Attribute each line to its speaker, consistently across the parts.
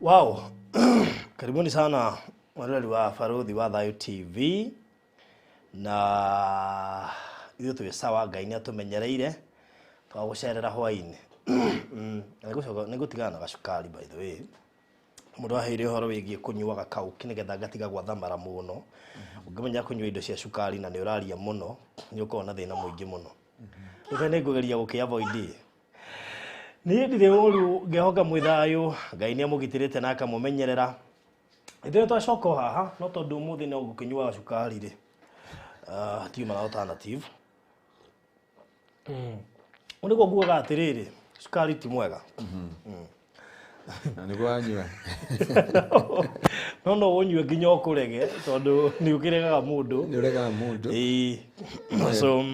Speaker 1: Wow. Karibuni sana wareri wa Farodhi wa Thayo TV. Na ithu twi sawa Ngai ni atumenyereire twagucerera hwaini. Nigutigana na gacukari by the way. Mundu aheire horo wigie kunyua gakau kinigetha ngatiga gwa thamara muno. Ungimenya kunyua indo cia cukari na ni uraria muno ni ukona thina muingi muno. Reke nigugeria gukiavoid. Ni ndire uru ngehoka mwithayo Ngai ni amugitirite na akamumenyerera. Ithe twacoko haha no tondu muthi no gukinyua cukari ri. Tiuma alternative. Uniko nguaga atiriri cukari ti mwega.
Speaker 2: Na niguo anyua.
Speaker 1: No unyue nginya ukurege tondu ni ukiregaga mundu.
Speaker 2: Ni uregaga mundu.
Speaker 1: So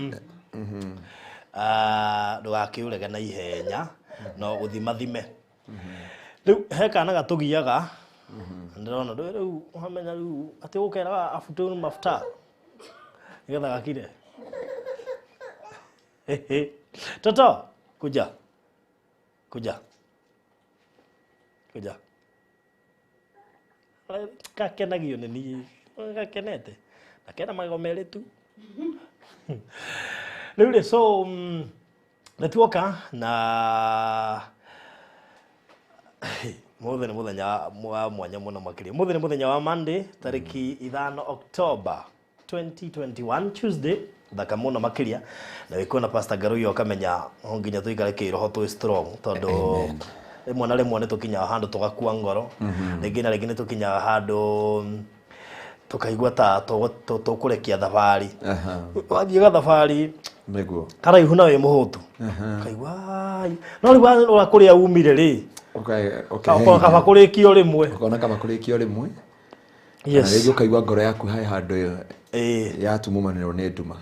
Speaker 1: ndugakiurege na ihenya no uthimathime. Riu he kana gatugiaga ndirona riu uhamenya riu ati ukeraga afutu mafuta nigetha gakire. Toto kuja kakenagio ni ni gakenete nakena magomere tu. Riu so natuoka na muthi ni muthenya wa mwanya muno makiria. Muthi ni muthenya wa Monday tariki 5 October 2021 Tuesday thaka muno makiria na wikona Pastor Garui okamenya nginya tuikare kiroho tu strong tondu rimwe na rimwe nitukinya handu tugakua ngoro ringi na ringi nitukinya handu tukaigua ta tukurekia thabari wathie ga thabari
Speaker 2: Meguo
Speaker 1: karaihu na we muhutu kaigua no riwa urakuria umire ri kaba kurikio rimwe
Speaker 2: ukona kama kurikio rimwe.
Speaker 1: Yes.
Speaker 2: Na rĩngĩ ukaigua ngoro yaku hai handu ya tumumanĩrwo nĩ nduma.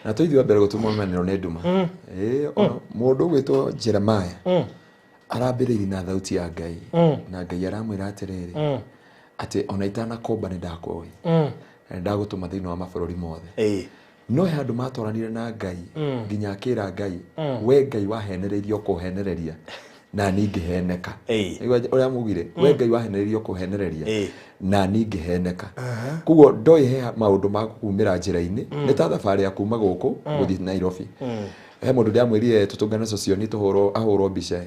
Speaker 2: Na tuithio mbere gũtumumanĩrwo nĩ nduma. Mũndũ gwĩtwo Jeremiah arambĩrĩirie na thauti ya Ngai na Ngai aramwĩra atĩrĩrĩ atĩ ona itanakomba nĩ ndakuoĩ na ndagũtũma thĩinĩ wa mabũrũri mothe. No he andũ matwaranire na Ngai nginya akĩra Ngai we Ngai wahenereirio kũhenereria na ningĩheneka. Ũrĩa mugire we Ngai wahenereirio kũhenereria na ningĩheneka. Kuguo ndoi he maũndũ ma kumĩra njĩra-inĩ nĩ ta thabarĩ ya kuma gũkũ gũthiĩ Nairobi. He mũndũ ndĩamwĩrire tũtũngane socioni ahũrwo mbica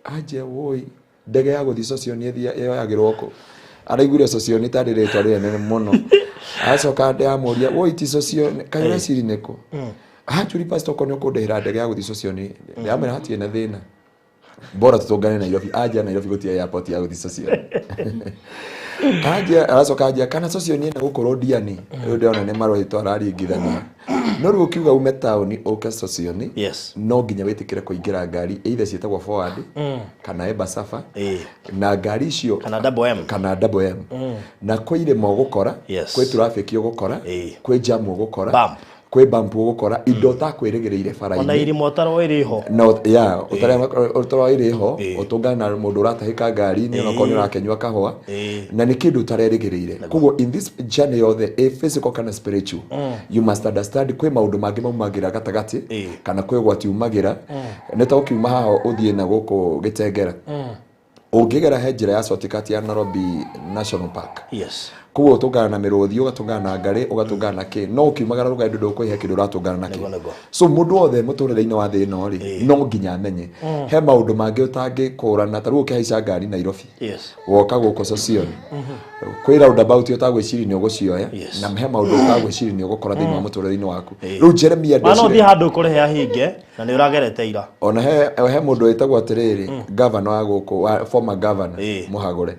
Speaker 2: anje woi ndege ya gũthiĩ socioni yoyagĩrwo kũ. Araiguire socioni tarĩ rĩtwa rĩnene mũno. Acoka ndĩamũria woi ti socioni kaira ciri nĩkũ. Hachuri pastor konyo kũndĩhĩra ndege ya gũthiĩ socioni ndĩamwĩra hatirĩ na thĩna. Bora tutongane Nairobi aja Nairobi gutia airport ya guthi socioni. Aja aracoka aja kana socioni na gukorwo Diani ndiona ne marwa itwarari ngithania. No ru ukiuga ume town oka socioni.
Speaker 1: Yes.
Speaker 2: No nginya wetikire kuingira ngari either cietagwo forward kana Embassava na ngari icio kana double M na koire mo gukora kwe traffic yo gukora kwe jam gukora kwe bump gukora indo ta kwirigireire bara-ini
Speaker 1: ona iri motaro iri ho
Speaker 2: no utaro iri ho utungana na mundu uratahika ngari-ini ona konyo rakenywa kahwa na ni kindu utarerigireire. Kuguo in this journey of the physical kana spiritual you must understand kwe maundu mangi maumagira gatagati kana kwe gwati umagira neta ukiuma haho uthie na guku Gitengera ungigera he njira ya shortcut ya Nairobi National Park.
Speaker 1: Yes.
Speaker 2: Kuguo utungana na miruthi ugatungana na ngari ugatungana na ki no ukiumagara rugendo ndukuihe kindu uratungana na ki. So mundu wothe muturire-ini wa thi ino ri no nginya amenye he maundu mangi utangikũrana ta ru ukihaica ngari Nairobi.
Speaker 1: Yes.
Speaker 2: Woka guko socioni kwi roundabout utagwiciri ni ugucioya na he maundu utagwiciri ni ugukora thiini wa muturire-ini waku. Riu Jeremiah
Speaker 1: ndecire thi handu kurehe ahinge na ni uragerete ira
Speaker 2: ona he mundu wetagwo atiriri governor wa guku former governor Muhagũre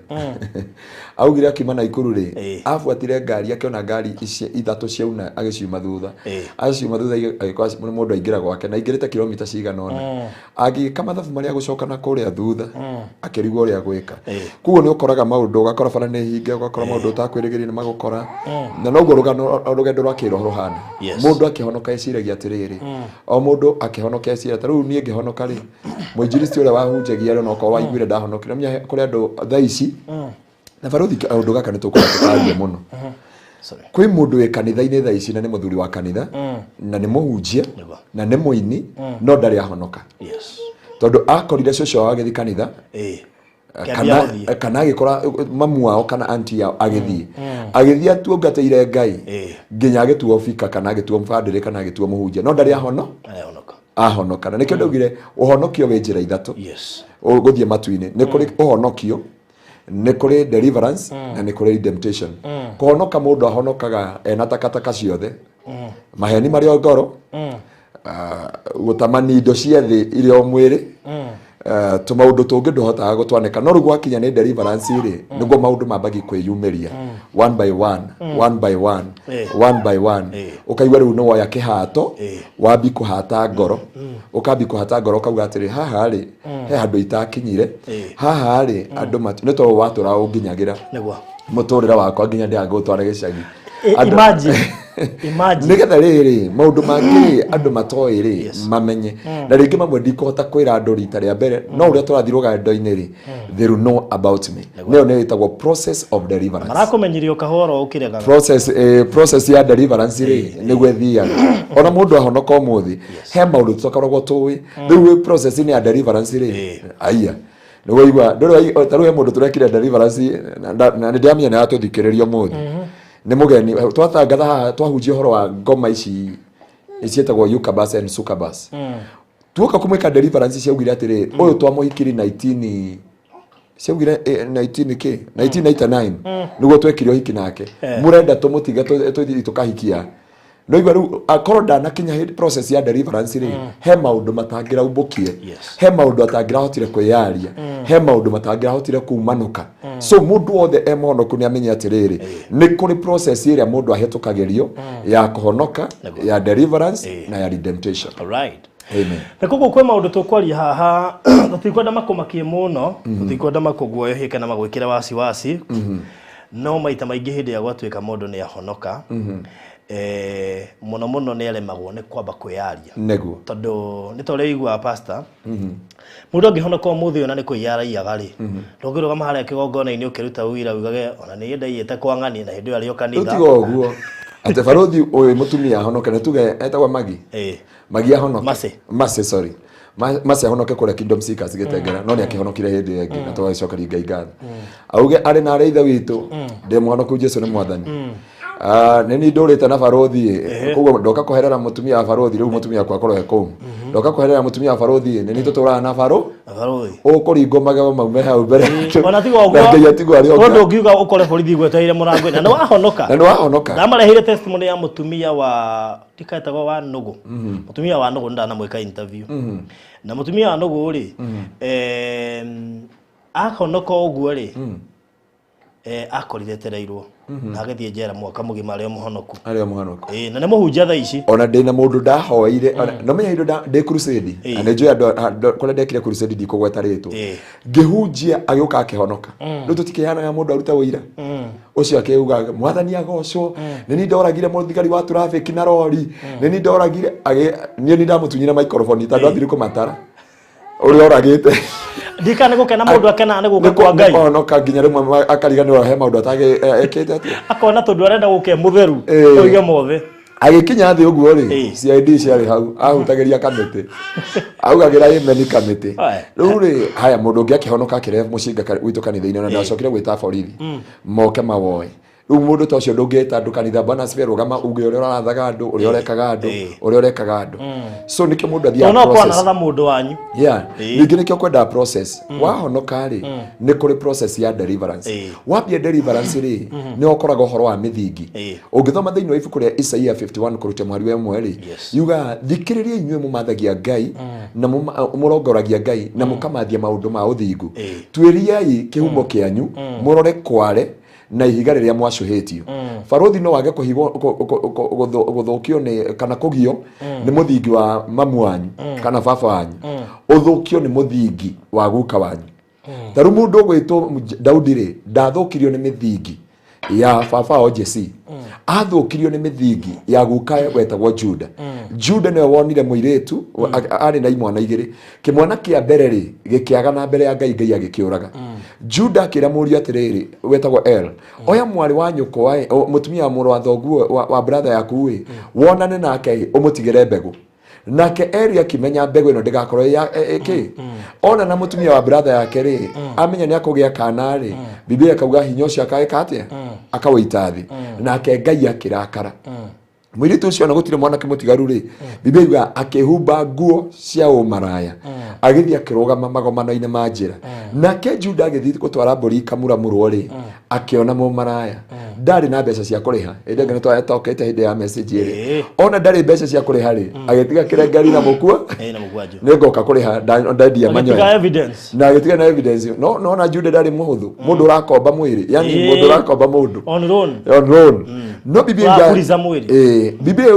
Speaker 2: augire akiuma Naikuru ri afuatire ngari akiona ngari ici ithatu ciauna agiciuma thutha agiciuma thutha agikwa mundu aingira gwake na ingirite kilomita cigana ona agika mathabu maria gucoka na kuria thutha akirigwo ria gwika. Kuguo ni ukoraga maundu ugakora bara ni hinge ugakora maundu utakwirigiria ni magukora na noguo rugendo rwa kiroho ruhana mundu akihonoka eciragia atiriri o mundu akihonoka eciragia taru nie ngihonoka ri muinjiristi uria wahunjagia ri no ko waiguire ndahonokire mya kuri andu thaici na Farodhi undu gaka ni tukuraria muno. Kwi mundu we kanitha-ini tha ici na ni muthuri wa kanitha na ni muhunjia na ni muini no ndari ahonoka. Tondu akorire ciocio agithi kanitha kana agikora mamu wao kana aunti yao agithie atuongateire Ngai nginya agitua ofika kana agitua mfadiri kana agitua muhunjia no ndari ahonoka na nikio ndaugire uhonokio we njira ithatu guthie matu-ini ni kuri uhonokio ni kuri deliverance na ni kuri redemption kuhonoka mundu ahonokaga ena takataka ciothe maheni mari ngoro gutamani indo cia thi irio mwiri tumaundu tungi nduhotaga gutwaneka no rugo akinya ni deliverance ri niguo maundu mambagi kwiyumiria one by one ukaigwa riu no woya kihato wambi kuhata ngoro ukambi kuhata ngoro ukauga atiri haha ri he handu itakinyire haha ri andu matu ni to watura unginyagira niguo muturira wakwa nginya ndiagutwara gicagi imagine nigetha riri maundu mangi andu matoi ri mamenye na ringi mamwe ndikuhota kwira andu rita ria mbere no uria turathirwo ndo-ini ri they will know about me no ne itagwo process of deliverance
Speaker 1: marakumenyirio kahoro ukirega
Speaker 2: process ya deliverance ri niguo thia ona mundu ahonoka umuthi he maundu tukoragwo tuwi riu process ni ya deliverance ri aya no igwa ndoro taruhe mundu turekire deliverance na ndiamenya na tuthikiririo muthi ni mugeni twatangatha haha twahunjia horo wa ngoma ici icietagwo Yukabas and Sukabas tuoka kumwika deliverance ciaugire atiri uyu twamuhikiri 1989 niguo twekirio hiki nake murenda tumutiga tukahikia no igwa ru akoro ndana kinya process ya deliverance ri he maundu matangira umbukie he maundu atangira hotire kwiyaria he maundu matangira hotire kumanuka so mundu wothe emonoku ni amenye atiriri ni kuri process iria mundu ahetukagerio ya kuhonoka ya deliverance na ya redemption.
Speaker 1: Alright.
Speaker 2: Amen.
Speaker 1: Nakugo kwa maundu tukwaria haha tutikwenda makumakie muno tutikwenda makuguoyohie kana magwikira wasi no maita maingi hindi ya gwatuika mundu ni ahonoka muno ni alemagwo ni kwamba kwiyaria
Speaker 2: neguo
Speaker 1: tondu ni tore igwa pastor mundu angihonoka umuthi ona ni kwiyaraia ri ndongiruga maharia kigongona-ini ukiruta wira ugage ona ni ndaiyete kwa ng'ani na hindi ari kanitha
Speaker 2: utigo guo ate barothi uyu mutumia ahonoka na tuge etagwa magi ahonoka mase sorry mase ahonoke kule kingdom seekers gitengera no ni akihonokire hindi yengi na twagicokeria Ngai ngatho auge ari na areitha witu ndi muhonoku Jesu ni mwathani neni ndurite na barothi kugo ndoka kuherera mutumia wa barothi riu mutumia kwa koro heko ndoka kuherera mutumia wa barothi neni tuturana na barothi ukuringo magabo maume hau mbere
Speaker 1: ona tigo ugo ondo ngiuga ukore borithi gwetereire murango na wahonoka na marehire testimony ya mutumia wa tikaetagwo wa Nugu mutumia wa Nugu ndana mweka interview na mutumia wa Nugu ri ahonoka uguo ri akorire tereirwo na agathie njera mwaka mugima ari muhonoku na nemuhunjia tha ici
Speaker 2: ona ndina mundu ndahoire no menya indo ndi crusade ane joya kole ndekire crusade ndikugweta ritwo ngihunjia agiuka akihonoka no tutikeanaga mundu aruta wira ucio akiuga mwathani agocwo nini ndoragire muthigari wa traffic na rori nini ndoragire ni ndamutunyira microphone tondu athire kumatara uri oragite
Speaker 1: ndikane gukena mundu akena ne guka kwa Ngai
Speaker 2: ahonoka nginya rimwe akariganirwo he maundu atage ekete ati
Speaker 1: akona tondu arenda guke mutheru oige mothe
Speaker 2: agikinya thi uguo ri CID ciari hau ahutageria kamete augagira imeni kamete riu ri haya mundu ngi akihonoka akire mucinga witu kanitha-ini na ndacokire gwita borithi moke mawoe riu mundu ta ucio ndungita andu kanitha bana cibe rugama uge uria urathaga andu uria urekaga andu so nikio mundu athia
Speaker 1: process ona kwa na mundu wanyu
Speaker 2: ningi nikio kwenda process wahonoka ri ni kuri process ya deliverance wambia deliverance ri ni ukoraga uhoro wa mithingi ungithoma thiini wa ibuku ria Isaia 51 kuruta mwari wa mwe ri yuga thikiriria inyue mumathagia Ngai na murongoragia Ngai na mukamathia maundu ma uthingu twiriai kihumo kianyu murore kware na ihiga riria mwacuhitio barothi no wage kuhigwo guthukio ni kana kugio ni muthingi wa mamu wanyu kana baba wanyu uthukio ni muthingi wa guka wanyu taru mundu gwitwo Daudi ri ndathukirio ni mithingi ya baba o Jesse athukirio ni mithingi ya guka wetagwo Juda niwe wonire muiretu ari na imwana igiri kimwana kia mbere ri gikiaga na mbere ya Ngai agikiuraga Juda akira murio atiriri wetagwo oya mwari wa nyuko wa mutumia wa muru wa thoguo wa brother yaku wi wonane nake umutigire mbegu nake area kimenya mbego ino ndigakorwo ya ona na mutumia wa brother yake ri amenya ni akugia kana ri Biblia kauga hinya ucio akaeka atia akawaita thi nake Ngai akirakara mwiritu ucio na gutire mwana kimutigaru ri Biblia iga akihumba nguo cia umaraya agithia akirugama magomano-ine ma njira nake Juda agithii gutwara mburi kamuramurwo ri akiona mu maraya ndari na mbeca cia kuriha ende ngene twatokete hinde ya message ri ona ndari mbeca cia kuriha ri agitiga kirengari na mukua
Speaker 1: na mugwaju
Speaker 2: ningoka kuriha ndandia manyoya na agitiga na evidence no na Juda ndari muhuthu mundu urakomba mwiri yani mundu urakomba mundu
Speaker 1: on loan
Speaker 2: no Biblia Biblia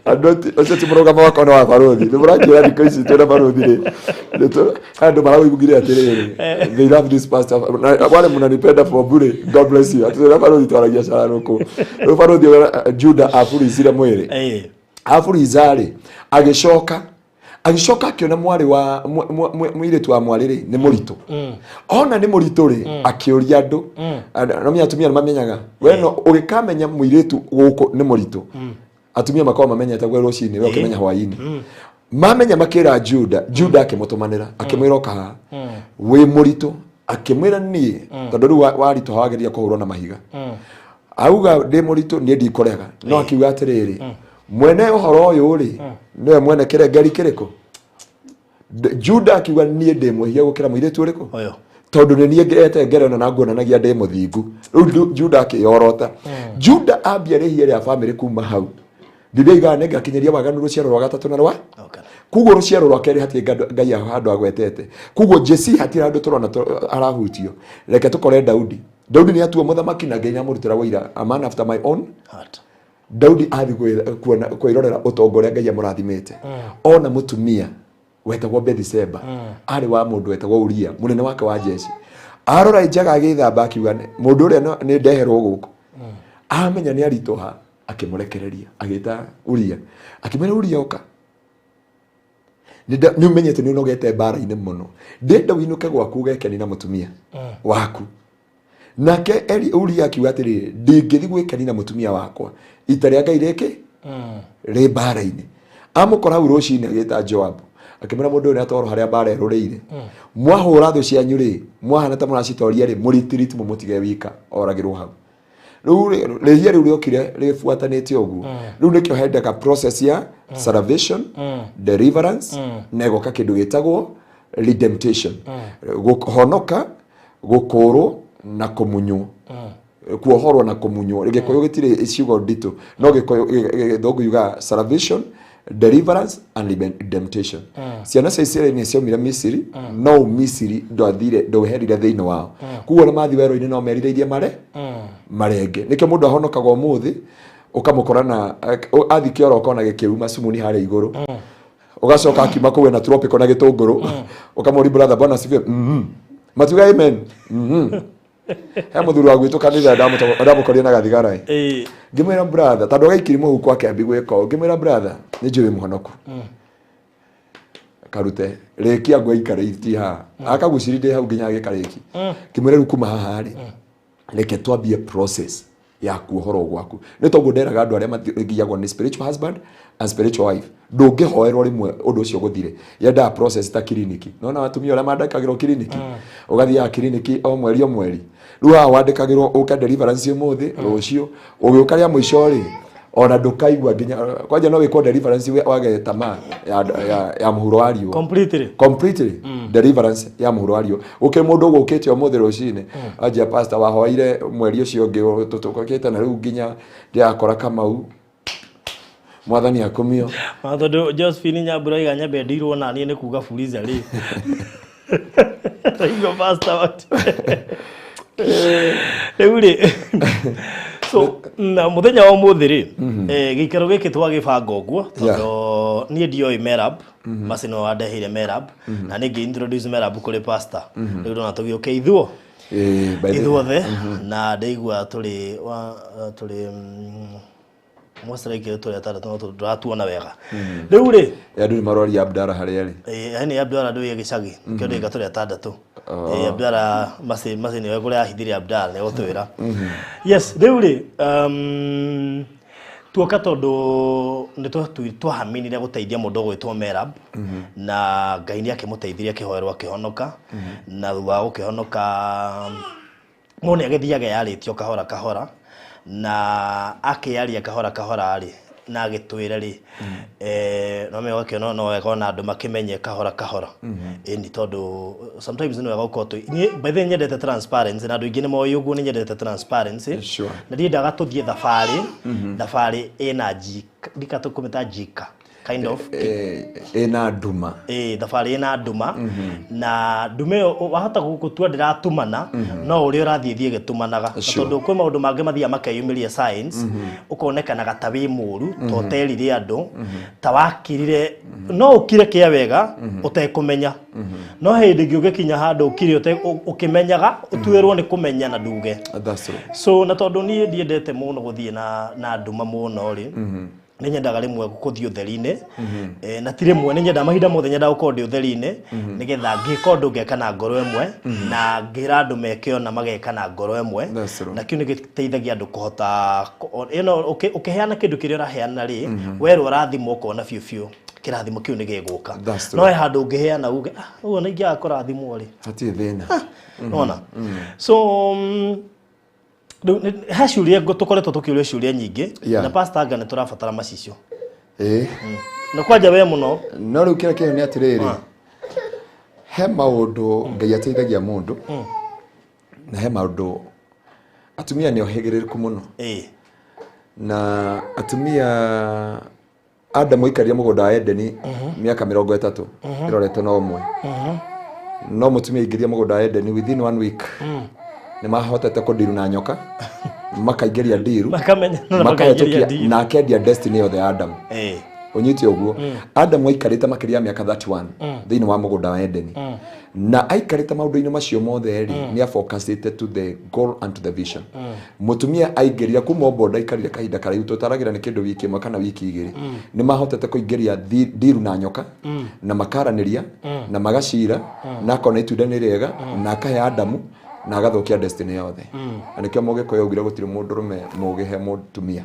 Speaker 2: adoti ocho programa wako na baruthi ni murajira ndiko ici tena baruthi ri andu marawigugire atiriri they love this pastor wale mnanipenda for bure God bless you atira baruthi twaragia cara ruko baruthi Juda afurizire mwiri afurizari agicoka akiona mwari wa mwiritu wa mwari ri ni murito ona ni murito ri akiuria andu no miatumia mamenyaga weno ugikamenya mwiritu guko ni murito atumia makao mamenyete gwe rucini we ukimenya hwaini mamenya makira Juda akimutumanira akimwira ka we murito akimwira ni tondu ru warito hawageria kuhurwo na mahiga auga ndi murito ni ndikorega no akiuga atiriri mwene uhoro uyu ri niwe mwene kirengeri kiriko Juda akiuga ni ndi muhia gukira mwiritu uriku tondu ni niengete ngerona na nguonanagia ndi muthingu Juda akiyorota Juda ambia rihia ya family kuma hau Biblia iganega kinyeria waganu ruciaro rwa gatatu na rwa kugo ruciaro rwa keri hati Ngai handu agwetete kugo Jesse hati handu turona arahutio reke tukore Daudi ni atua muthamaki na Ngai nyamurutira wira a man after my own heart Daudi athi kuona kwirorera utongoria Ngai amurathimete ona mutumia wetagwo Bethsheba ari wa mundu wetagwo Uria munene wake wa jeshi arora ijaga agithamba akiuga mundu uria ni ndeherwo guku amenya ni aritoha akimurekereria agita Uria akimera Uria oka ni umenyete ni unogete bara-ine muno ndenda winuke gwaku ugekeni na mutumia waku nake Uria akiuga atiri ndingithi gwikeni na mutumia wakwa itaria Ngai reke ri bara-ine amukora urucini agita Joab akimera mundu ni atoro haria bara eroreire mwahura thu cianyu ri mwahana ta muracitoria ri muritiriti mumutige wika oragirwo hau rehia riu riokire rifuatanite ogu riu nikio hendeka process ya salvation deliverance nego ka kindu gitagwo redemption guhonoka gukuru na komunyo kuohorwo na komunyo gikoyo gitire icigo ndito no gikoyo thogu yuga salvation deliverance and redemption ciana cia ni cio mira Misiri no Misiri ndoherire thiini wao kuona mathi wero-ini no merithirie marenge nike mundu ahonokaga umuthi ukamukorana athi kioro kona gikiruma sumuni haria iguru ugacoka akima kuwe na tropical na gitunguru ukamuri brother bona sife matuga amen he muthuru wa gwitu kanitha ndamukoria na gathigara ngimwira brother tondu gaikiri muhu kwa kiambi gwika ngimwira brother ni njui muhonoku karute rekia ngwe ikariti ha akagucirinde hau nginya gikariki ngimwira ru kuma haha ri reke twambie process ya kuohoro gwaku ni tongu nderaga andu aria mathiagwo ni spiritual husband and spiritual wife ndungihoerwo rimwe undu ucio guthire yenda process ta kiriniki nona watumia aria mandikagirwo kiriniki ugathia kiriniki o mweri ruha wandikagirwo uka deliverance umuthi rucio ugiukaria mwisho ri ona ndukaigua nginya kwanja no wikwo deliverance wage tama ya muhuro wa riu completely deliverance ya muhuro wa riu mundu gukite umuthi rucine anja pastor wahoire mweri ucio ngi tutukokete na riu nginya ndiakora Kamau mwathani akumio
Speaker 1: tondu Josephine Nyambura iganya bendirwo na ni kuga fuliza ri Ringo pastor uri so na muthenya wa muthi ri gikero giki twagibanga uguo tondu ni ndioi MERAB masino wadehire MERAB na ningi introduce MERAB kuri pastor riu ndona tugioke ithuo ithuothe na ndeigua turi mwasireke turi atatu turatuona wega riu ri
Speaker 2: andu ni marori Abdara haria ri
Speaker 1: yani Abdara ndu gicagi kio ndika turi atandatu Abdara masi ni wegure ahithiri Abdara ni gutwira yes riu ri tuoka tondu nĩ twahaminire gũteithia mũndũ gwĩtwo MERAB na Ngai nĩ akĩmũteithirie akĩhoerwo akĩhonoka na thutha wa gũkĩhonoka mũndũ nĩ agĩthiaga yarĩtio kahora kahora na akĩaria kahora kahora rĩ na agĩtwĩra rĩ no me wakĩona no wega ona andũ makĩmenye kahora kahora ni tondu sometimes no wega gũkorwo by the way nyendete transparency na andũ ingĩ nĩ moĩ ũguo nĩ nyendete transparency na ndiendaga tũthiĩ thabarĩ ĩna ndika tũkũmĩta jika kind of
Speaker 2: ena nduma
Speaker 1: thabarĩ ĩna nduma na ndume ĩyo wahota gũtua ndĩratumana no ũrĩa ũrathiĩ gĩtumanaga tondũ kwĩ maũndũ mangĩ mathiaga makeyumĩria science ũkonekanaga ta wĩ mũru ta ũterire andũ ta wakirire no ũkire kĩa wega ũtekũmenya no hĩndĩ ĩngĩ ũgĩkinya handũ ũkire ũkĩmenyaga ũtuĩrwo nĩ kũmenya na nduge so na tondũ niĩ ndiendete mũno gũthiĩ na nduma mũno rĩ nĩ nyendaga rĩmwe gũthiĩ ũtheri-inĩ na ti rĩmwe nĩ nyendaga mahinda mothe nyendaga gũkorwo ndĩ ũtheri-inĩ nĩgetha ngĩka ũndũ ngeka na ngoro ĩmwe na ngĩra andũ meke ona mageka na ngoro ĩmwe na kĩu nĩ gĩteithagia andũ kũhota ũkĩheana kĩndũ kĩrĩa ũraheana rĩ werwo ũrathimwo ũkona biũ biũ kĩrathimo kĩu nĩ gĩgũka no he handũ ũngĩheana uge ũguo na ingĩaga kũrathimwo rĩ
Speaker 2: hatirĩ thĩna
Speaker 1: nona so ha ciũria tũkoretwo tũkĩũria ciũria nyingĩ na pastor anga nĩ tũrabatara macicio na kwanja we mũno
Speaker 2: no rĩu kĩrĩa kĩho nĩ atĩrĩrĩ he maũndũ Ngai ateithagia mũndũ na he maũndũ atumia nĩ ohĩgĩrĩrĩku mũno na atumia Adamu aikaria mũgũnda wa Edeni mĩaka 30 ĩrorete no ũmwe no mũtumia aingĩria mũgũnda wa Edeni within 1 week nĩ mahotete kũdiru na nyoka makaingĩria diru na akendia destiny yothe ya Adamu unyite ũguo Adamu aikarĩte makĩria mĩaka 31 thĩinĩ wa mũgũnda wa Edeni na aikarĩte maũndũ-inĩ macio mothe nĩ afocusite to the goal and to the vision mũtumia aingĩria kuma boda aikarire kahinda karaihu tũtaragĩra nĩ kĩndũ wiki ĩmwe kana wiki igĩrĩ nĩ mahotete kũingĩria diru na nyoka na makaranĩria na magacira na akona itunda nĩ rĩega na akahe Adamu na agathokia destiny yothe na nĩkĩo mũgĩkũyũ augire gũtirĩ mũndũrũme mũgĩhe mũtumia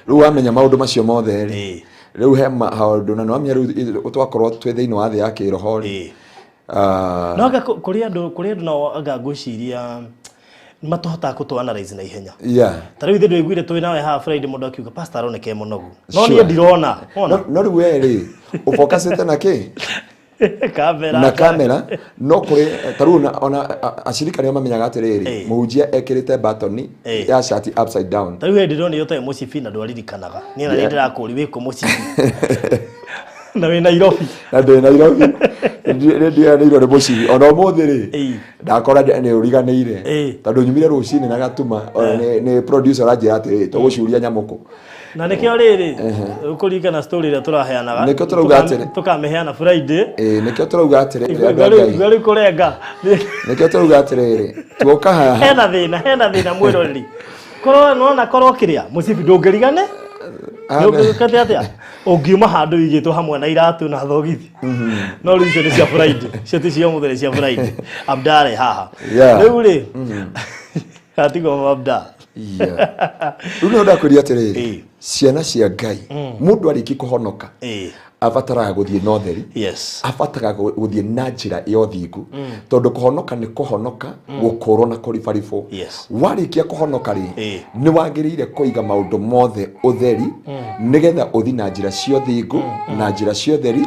Speaker 2: rĩu amenya maũndũ macio mothe rĩu he maũndũ na no amenya rĩu twakorwo twĩ thĩinĩ wa thĩ ya kĩroho
Speaker 1: no anga kũrĩ andũ no anga ngwĩciria matohotaga kũtũanalyze na ihenya ta rĩu ithe ndũiguire twĩ nawe haha Friday mũndũ akiuga pastor aroneke mũnogu no niĩ ndirona
Speaker 2: no rĩu we rĩ ũfocusĩte na kĩ kamera no kũrĩ taruna ona ashirika nĩ mamenyaga atĩrĩrĩ mũhunjia ekĩrĩte batoni ya shati upside down
Speaker 1: tarĩu hĩndĩ ndĩrona yote mũcibi na ndwaririkanaga niĩ na ndĩrakũri wĩkũ mũcibi na wĩ Nairobi
Speaker 2: na ndĩ Nairobi ndio nĩ mũcibi ona ũmũthĩ rĩ ndakora nĩ ũriganĩire tondũ nyumire rũcinĩ na gatuma nĩ producer ranjĩra atĩrĩ tũgũciũria nyamũkũ
Speaker 1: na nĩkĩo rĩrĩ ũkũringana story ĩrĩa tũraheanaga
Speaker 2: nĩkĩo tũrauga atĩrĩ
Speaker 1: tũkameheana Friday
Speaker 2: nĩkĩo tũrauga atĩrĩ
Speaker 1: gari kũrenga
Speaker 2: nĩkĩo tũrauga atĩrĩ tuoka haha
Speaker 1: hena thĩna mwĩroreri korwo nona korwo kĩrĩa mũcibi ndũngĩrigane ndũngĩkate atĩa ũngiuma handũ igĩtwo hamwe na iratũ na thogithi no rĩu icio nĩ cia Friday cio ti cia mũthenya cia Friday abdare haha rĩu rĩ atigo abda
Speaker 2: rĩu nĩ ndakũria atĩrĩrĩ ciana cia Ngai mũndũ arĩki kũhonoka abataraga gũthiĩ na ũtheri abataraga gũthiĩ na njĩra ya ũthingu tondũ kũhonoka nĩ kũhonoka gũkũrwo na kũribaribwo warĩkia kũhonoka rĩ nĩ wagĩrĩire kũiga maũndũ mothe ũtheri nĩgetha ũthi na njĩra cia ũthingu na njĩra cia ũtheri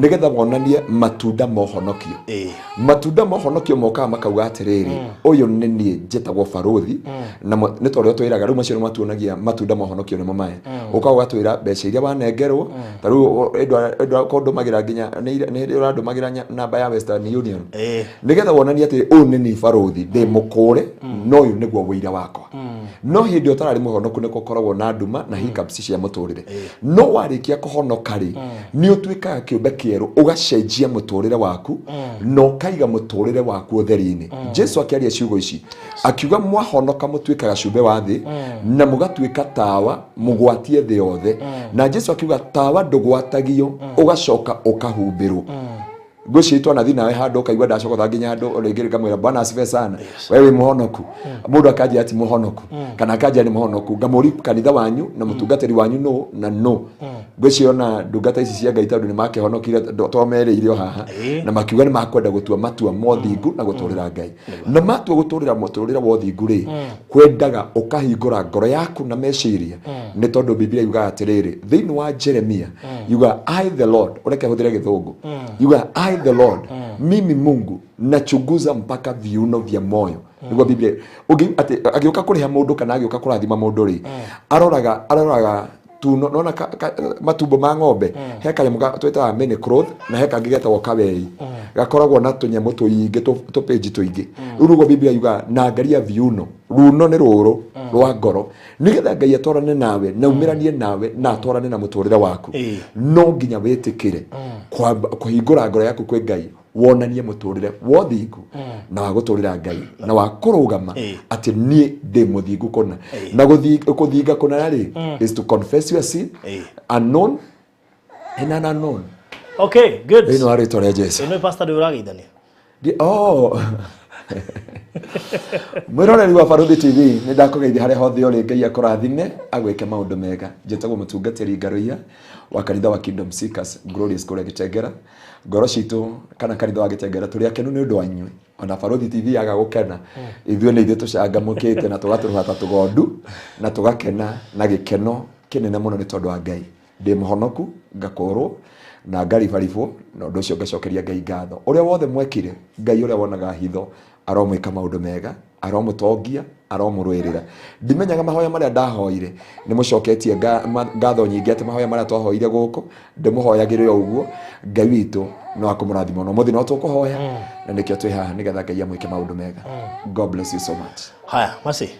Speaker 2: nĩgetha wonanie matunda mohonokio matunda mohonokio mokaga makauga atĩrĩrĩ ũyũ nĩ niĩ njĩtagwo barũthi na nĩ tondũ twĩraga rĩu macio nĩ matuonagia matunda mohonokio nĩmo maya ũkauga twĩra mbeca iria wanengerwo tarĩu ndũmagira nginya nĩ ũrandũmagira namba ya Western Union nĩgetha wonanie atĩ ũyũ nĩ niĩ barũthi ndĩ mũkũre no ũyũ nĩguo wĩira wakwa no hĩndĩ ũtararĩ mũhonoku nĩ gũkoragwo na nduma na hiccups cia mũtũrĩre no warĩkia kũhonoka rĩ nĩ ũtuĩkaga kĩũmbe kĩerũ ũgacenjia mũtũrĩre waku no kaiga mũtũrĩre waku ũtheri-inĩ Jesu akĩaria ciugo ici akiuga mwahonoka mũtuĩkaga cumbe wa thĩ na mũgatuĩka tawa mũgwatie thĩ yothe na Jesu akiuga tawa ndũgwatagio ugacoka ukahumbirwo Ngwicitwa na thina we handu kaigwa ndacokotha nginya handu ringiri ngamwira bwana asifiwe sana wewe muhonoku mundu akaji ati muhonoku kana akaji ni muhonoku ngamuri kanitha wanyu na mutungatiri wanyu no na no ngwiciona ndungata ici cia Ngai tondu ni makihonokire tomereirio haha na makiuga ni makwenda gutua matua mothingu na guturira Ngai na matua guturira muturira wothingu ri kwendaga ukahingura ngoro yaku na meciria ni tondu Biblia yuga atiriri thiini wa Jeremia yuga I the Lord ureke huthire githungu yuga I the Lord mimi Mungu nachunguza mpaka viuno vya moyo niguo Biblia agioka kuriha mundu kana agioka kurathima mundu ri aroraga tuno nona matumbo ma ng'ombe heka nyamu tweta mini cloth na heka ngigeta kawei gakoragwo na tunyemu tuingi tu page tuingi urugo Biblia yuga na ngaria viuno runo ni ruru rwa ngoro nigetha Ngai atorane nawe na umiranie nawe na atorane na muturire waku no nginya witikire kuhingura ngoro yaku kwi Ngai wonanie muturire wothingu na waguturira Ngai na wakurugama ati nie ndi muthingu kona na kuthinga kona ri is to confess your sin unknown and unknown.
Speaker 1: Okay, good.
Speaker 2: Ino ari tore Jesu
Speaker 1: ino pastor de uragithania
Speaker 2: mwiroreri wa Baruthi TV ni ndakugeithia hare hothe uri Ngai akurathime agwike maundu mega njitagwo mutungatiri Ngaruia wa kanitha wa Kingdom Seekers Glorious kule Gitengera ngoro citu kana kanitha wa Gitengera turi akenu ni undu wanyu ona Baruthi TV yaga gukena ithuĩ nĩ ithuĩ tucangamũkĩte na tugaturuhata tugondu na tugakena na gikeno kinene muno ni tondu wa Ngai ndi muhonoku ngakorwo na ngaribaribwo na undu ucio ngacokeria Ngai ngatho uria wothe mwekire Ngai uria wonaga hitho aromwika maundu mega aromutongia aromurwirira ndimenyaga mahoya maria ndahoire ni mucoketie ngatho nyingi ati mahoya maria twahoire guku ndimuhoyagire uguo Ngai witu no akumurathima no muthi no tukuhoya na nikio twi haha nigetha Ngai amwike maundu mega. God bless you so much.
Speaker 1: Haya masi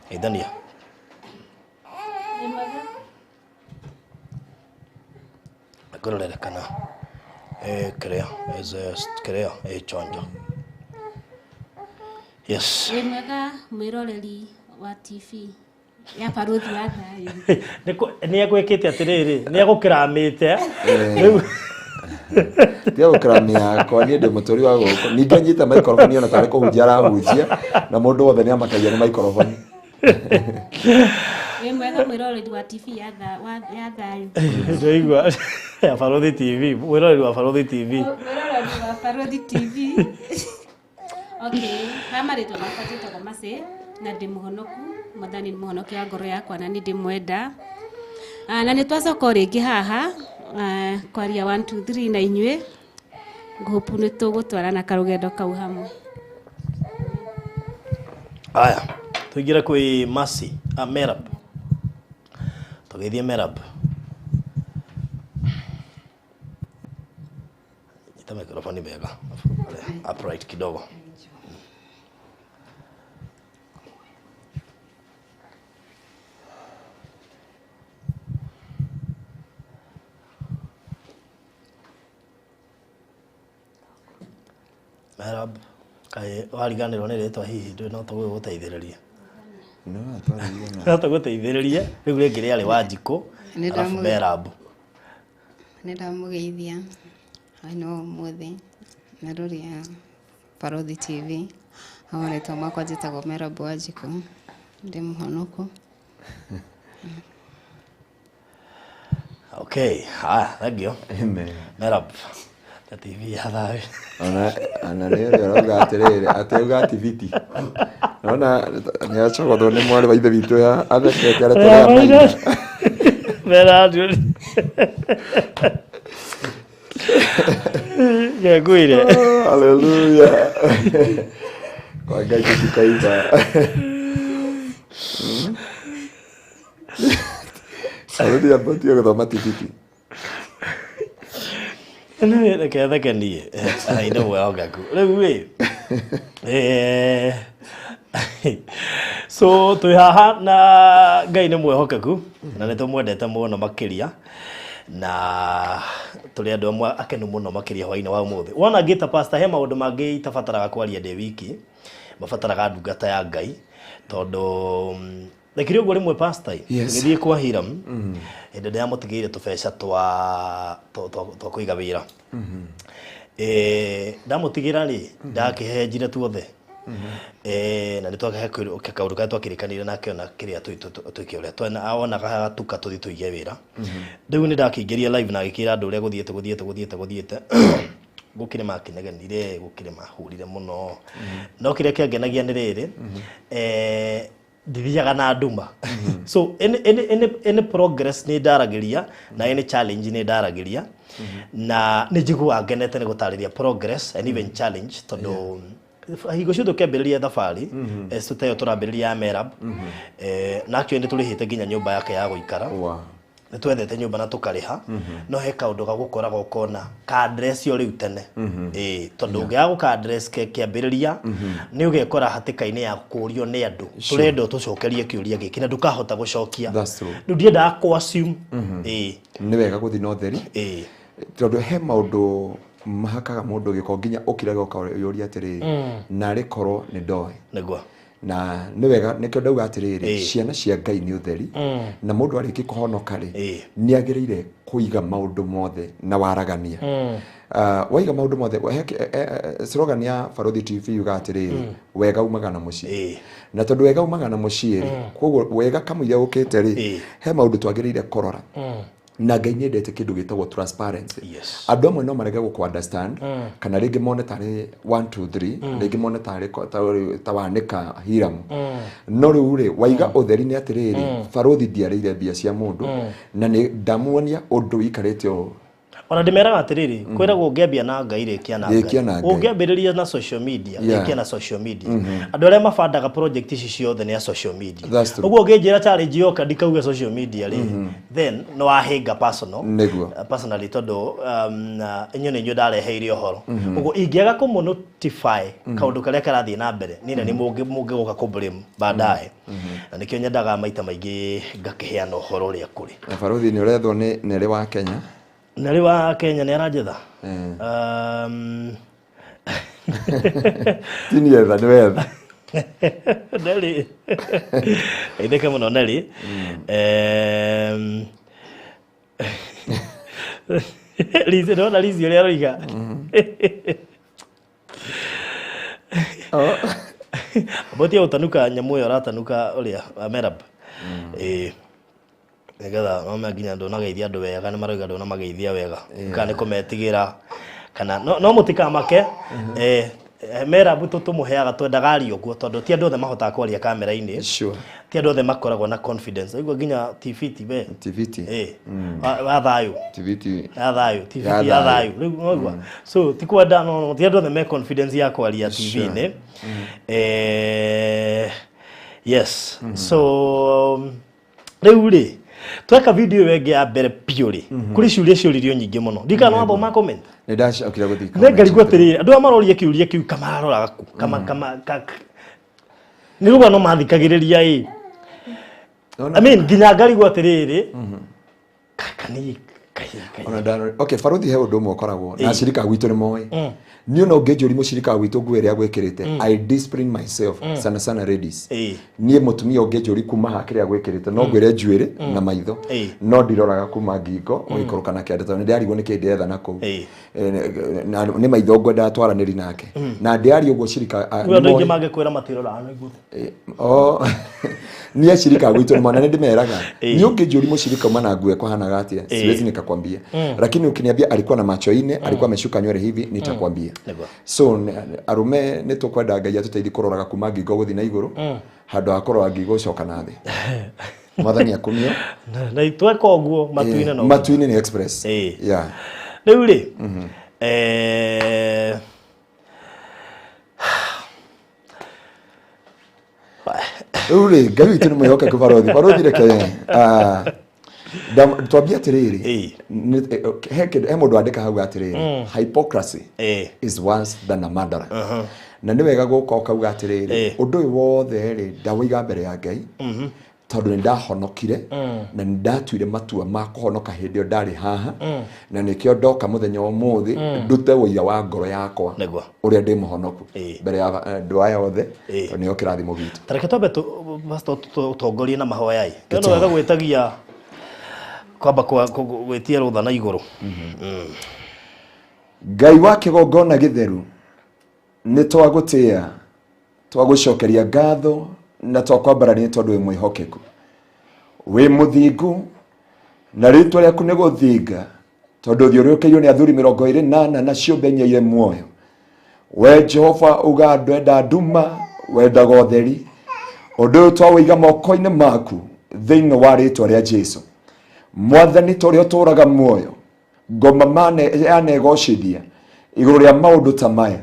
Speaker 1: idania akororera kana krea chonjo. Yes.
Speaker 3: Mwega mwiroreri wa TV ya Baruthi ya Thayu.
Speaker 1: Ni agwikite atiriri ni agukiramite
Speaker 2: Tia ukramia kwa ni ndi mutori wa guko ninge nyita microphone ona tare kuhunjia arahunjia na mundu wothe ni amakagia ni microphone.
Speaker 3: Mwega mwiroreri wa TV ya Thayu.
Speaker 1: Ndoigwa ya Baruthi TV mwiroreri wa Baruthi TV.
Speaker 3: Mwiroreri wa Baruthi TV. Okay, kama rito makati to mase na ndimuhonoku madani muhonoki ya ngoro yakwa na ni ndimwenda na ni twacoka ringi haha kwaria 1 2 3 na inywe ngupu ni tugutwarana karugendo kau hamwe.
Speaker 1: Aya tugira kwi masi MERAB tugithie MERAB ita mikrofoni bega upright kidogo. MERAB kai wariganirwo ni ritwa hihi ndu no tuwe guteithiriria
Speaker 2: no atwariria
Speaker 1: no tuguteithiriria riu ringi riari Wanjiku MERAB
Speaker 4: ni ndamugeithia aino muthi na ruria Baruthi TV awale to makwa jitagwo MERAB Wanjiku ndi muhonoku.
Speaker 1: Okay, thank you.
Speaker 2: Amen.
Speaker 1: MERAB ta TV ya Thayu
Speaker 2: ana rero roga atiriri ateuga tiviti nona ni achogo ni mwari wa ithe witu ya athekete ara tera
Speaker 1: MERAB ya guire
Speaker 2: haleluya kwa Ngai tukaiba Saudi abati yoga tiviti
Speaker 1: ni reke ni ina weoga ku riu so tu haha na Ngai ni mwehokeku na ni tumwendete muno makiria na tuli andu amwe akenu muno makiria hwaini wa umuthi wona ngita pastor he maundu mangi tabataraga kwaria ndi wiki mabataraga ndungata ya Ngai tondu Lekiri ugo rimwe pastor ngithie kwa Hiram ende ya mutigire tubeca twa kuiga wira ndamutigira ri ndakihenjire tuothe na nitwakahe kaundu ka twakirikanire nake ona kiria twike uria twana aona gatuka tuthi tuige wira riu ni ndakiingiria live na gikira andu uria guthiete gukire makinegenire gukire mahurire muno no kire kengenagia ni riri ndithiaga na nduma so any progress ni ndaragiria na any challenge ni ndaragiria na ni njigua ngenete ni gutariria progress and even challenge tondu higo cio tukambiriria thabari tutayo turambiriria MERAB na actually tulihite nginya nyumba yake ya guikara nitwethete nyumba na tukariha no he kaundu gagukora gokona ka address yo riu tene tondu ngiago ka address kiambiriria ni ugekora hatikaine ya kurio ni andu turendo tucokerie kiuria giki na ndukahota gucokia ndu ndienda ku assume
Speaker 2: ni wega guthi no theri tondu he maundu mahakaga mundu giko nginya ukiraga ukauria atiriri na rikorwo ni ndoe
Speaker 1: nigwa
Speaker 2: na ni wega nikio ndauga atiriri ciana cia Ngai ni utheri na mundu ariki kuhonoka ri ni agirire kuiga maundu mothe na waragania waiga maundu mothe slogan ya Barothi TV yuga atiriri wega umaga na mucii na tondu wega umaga na mucii koguo wega kamuiria ukite ri he maundu twagirire korora na Ngai nyendete kindu gitagwo transparency andu amwe no marege guku understand kana ringi mone tari 1 2 3 ringi mone tari tawanika hiram no riu ri waiga utheri ni atiriri Barothi ndiarire mbia cia mundu na ni ndamuonia undu ikarite
Speaker 1: ona ndimeraga atiriri kwiragwo ungiambia na Ngai rikia na Ngai ungiambiriria na social media rikia na social media andu aria mabandaga project ici ciothe ni ya social media uguo unginjira challenge yoka ndikauga social media ri then no ahinga personally tondu inyo ni nyo ndareheire uhoro uguo ingiaga kumu notify kaundu karia karathie na mbere nina ni mungigoka ku blame baadaye na nikio nyendaga maita maingi ngakiheana uhoro ria kuri
Speaker 2: Barothi ni urethwo ni ri wa Kenya
Speaker 1: nari wa Kenya ni aranjetha
Speaker 2: tini yetha ni wetha
Speaker 1: nari itheke muno nari lizi no lizi uri aroiga botia utanuka nyamu yo ratanuka uria MERAB nigetha no menginya ndo nageithia andu wega ni maroiga ndo na mageithia wega kana kumetigira kana no mutikamake MERAB tutumuheaga twendaga ario guo tondu ti andu othe mahota kwaria kamera-ini ti andu othe makoragwo na confidence igua nginya TVT be wa thayu
Speaker 2: TVT
Speaker 1: ya thayu riu ngogwa so ti kwenda no ti andu othe me confidence ya kwaria TV-ini yes so riu ri tweka video wenge ya mbere piuri kuri ciuria ciuririo nyingi muno ndikana wabo ma comment
Speaker 2: ni ndacokira guthika
Speaker 1: ne ngarigwo atiriri andu amaroria kiuria kiu kamarora gaku kama ni ruga no mathikagiriria I mean nginya ngarigwo atiriri kani
Speaker 2: ona ndano okay Barothi he undu mwe koragwo na shirika gwitu ni moe ni no ngejuri mushirika gwitu ngwere agwekirite I discipline myself sana ladies nie mutumia ngejuri kuma hakiria gwekirite no ngwere njuire na maitho no ndiroraga kuma ngingo uikoroka na kiande tondu ndiarigwo ni kindi etha nako ni maitho ngwenda twaraniri nake na ndiari uguo shirika
Speaker 1: ndu ingi mangekwira matirora no iguthe
Speaker 2: ni shirika gwitu ni mwana ndimeraga ni ngejuri mushirika mana ngwe kwa hana gatia siwezi nikakwambia lakini ukiniambia alikuwa na macho ine alikuwa ameshuka nywele hivi nitakwambia so arume nitukwenda Ngai atuteithie kuroraga kuma ngingo guthi na iguru handu akorwa ngingo coka na thi mathani akumio
Speaker 1: na itweka oguo matuine no
Speaker 2: matuine ni express yeah
Speaker 1: riu ri
Speaker 2: uri Ngai witu ni mwihoke ku Barothi reke twambia atiriri he mundu andika hau atiriri hypocrisy is worse than a murder na ni wega guka ukauga atiriri undu uyu wothe ri ndawaiga mbere ya Ngai tondu ndahonokire na ndatuire matua ma kuhonoka hindi ndari haha na nikio ndoka muthenya umuthi ndute uira wa ngoro yakwa uria ndi muhonoku mbere ya ndwaya othe ni okirathimo gitu
Speaker 1: tareke twambe tutongorie na mahoya ai no wega gwetagia kwamba gwetia rutha na iguru
Speaker 2: Ngai wa kĩgongona gĩtheru nĩ twagũtĩĩa twagũcokeria ngatho na twakwambarania tondũ wĩ mwĩhokeku wĩ mũthingu na rĩtwa rĩaku nĩ gũthinga tondũ thiũrũrũkĩirio nĩ athuri 28 na ciũmbe iria muoyo. We Jehova uga ndwenda nduma wendaga ũtheri ũndũ ũyũ twawĩiga moko-inĩ maku thĩinĩ wa rĩtwa rĩa Jesũ. Mwathani tũrĩa ũtũũraga muoyo ngoma yanegocithia igũrũ rĩa maũndũ ta maya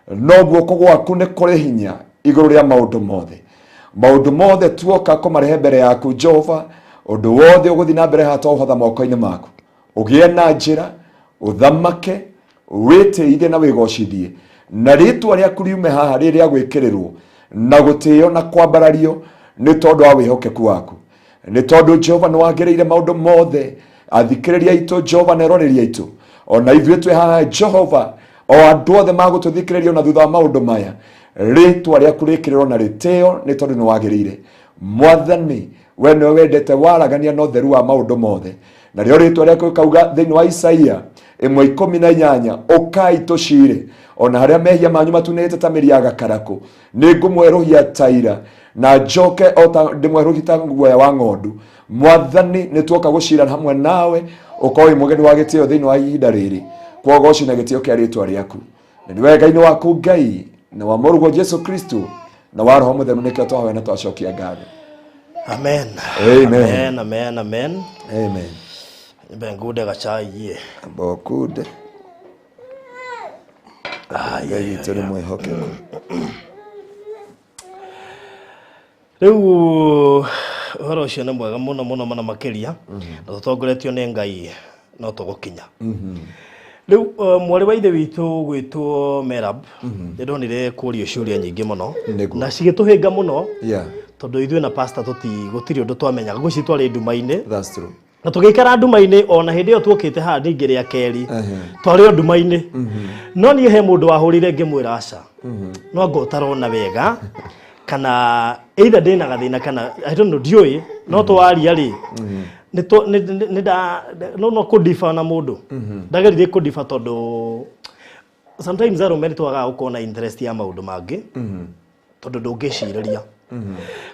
Speaker 2: no guoko gwaku nĩ kũrĩ hinya igũrũ rĩa maũndũ mothe tuoka kũmarehe mbere yaku Jehova. Ũndũ wothe ũgũthiĩ na mbere hata ũhotha moko-inĩ maku ũgĩe na njĩra ũthamake wĩtĩithie na wĩgocithie na rĩtwa rĩaku riume haha rĩrĩa gwĩkĩrĩrwo na gũtĩĩo na kwambarario nĩ tondũ wa wĩhokeku waku. Nĩ tondũ Jehova nĩ wagĩrĩire maũndũ mothe athikĩrĩria aitũ Jehova na eroreria aitũ ona ithuĩ twĩ haha Jehova o andũ othe magũtũthikĩrĩria na thutha wa maũndũ maya rĩtwa rĩaku rĩkĩrĩrwo na rĩtĩĩo nĩ tondũ nĩ wagĩrĩire. Mwathani we nĩwe wendete waragania na ũtheru wa maũndũ mothe na rĩo rĩtwa rĩaku rĩkauga thĩinĩ wa Isaia 1:18 ũkai tũcire ona harĩa mehia manyu matunĩte ta mĩri ya gakarakũ nĩ ngũmwerũhia ta ira na njoke ota ndĩmwerũhia ta guoya wa ng'ondu. Mwathani nĩ tuoka gũcira hamwe nawe ũkorwo mũgeni wa gĩtĩo thĩinĩ wa ihinda rĩrĩ kwa goci na gĩtĩo kĩa rĩtwa rĩaku na nĩ wega-inĩ waku Ngai na wa mũrũgwo Jesu Kristo na wa Roho Mũtheru nĩkĩo twahoya na twacokia ngatho.
Speaker 1: Amen.
Speaker 2: Amen.
Speaker 1: Amen. Amen.
Speaker 2: Amen.
Speaker 1: Bengude gachai ye.
Speaker 2: Bokude. Ngai tũrĩ mwĩhokeku.
Speaker 1: Rĩu ũhoro ũcio nĩ mwega mũno makĩria na tũtongoretio nĩ Ngai no tũgũkinya. Rĩu mwarĩ wa ithe witũ gwĩtwo MERAB ndonire kũrio ciũria nyingĩ mũno na cigĩtũhĩnga mũno tondũ ithuĩ na pastor gũtirĩ ũndũ twamenyaga gwĩci twarĩ nduma-inĩ.
Speaker 2: That's true.
Speaker 1: Na tũgĩikara nduma-inĩ ona hĩndĩ ĩyo tuokĩte haha ningĩ rĩa kerĩ twarĩ o nduma-inĩ no niĩ he mũndũ wahũrire ngĩmwĩra aca no anga ũtarona wega kana either ndĩna gathĩna kana I don't know ndiũĩ no twaria rĩ no kũdifa na mũndũ ndagerire kũdifa tondũ sometimes arũme nĩtwagaga gũkorwo na interest ya maũndũ mangĩ tondũ ndũngĩcirĩria.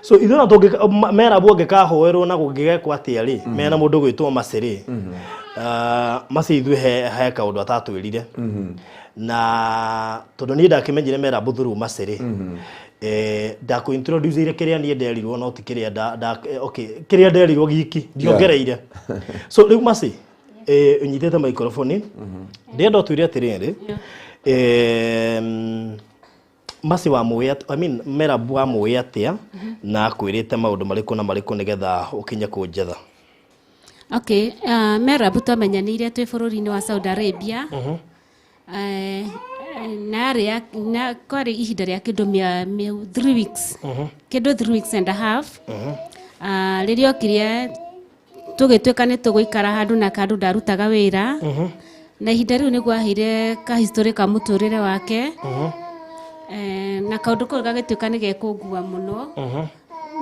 Speaker 1: So ithuĩ na tũngĩ MERAB ũngĩkahoerwo na gũngĩgekwo atĩa rĩ mena mũndũ gwĩtwo Macĩ Macĩ ithuĩ he kaũndũ atatwĩrire na tondũ niĩ ndakĩmenyire MERAB through Macĩ ndakũintroduceire kĩrĩa niĩ nderirwo no ti kĩrĩa kĩrĩa nderirwo giki ndiongereire. So rĩu Macĩ ũnyitĩte microphone ndĩenda ũtwĩre atĩrĩrĩ Macĩ wa mũĩ I mean MERAB wa mũĩ atĩa na akwĩrĩte maũndũ marĩkũ na marĩkũ nĩgetha ũkinye kũnjetha.
Speaker 3: Okay, MERAB twamenyanĩire twĩ bũrũri-inĩ wa Saudi Arabia. Na kwarĩ ihinda rĩa kĩndũ 3 weeks kĩndũ 3 weeks and a half rĩrĩa okire tũgĩtuĩka nĩ tũgũikara handũ na kandũ ndarutaga wĩra na ihinda rĩu nĩguo aheire ka history ka mũtũrĩre wake na kaũndũ kau gagĩtuĩka nĩ gekũngua mũno.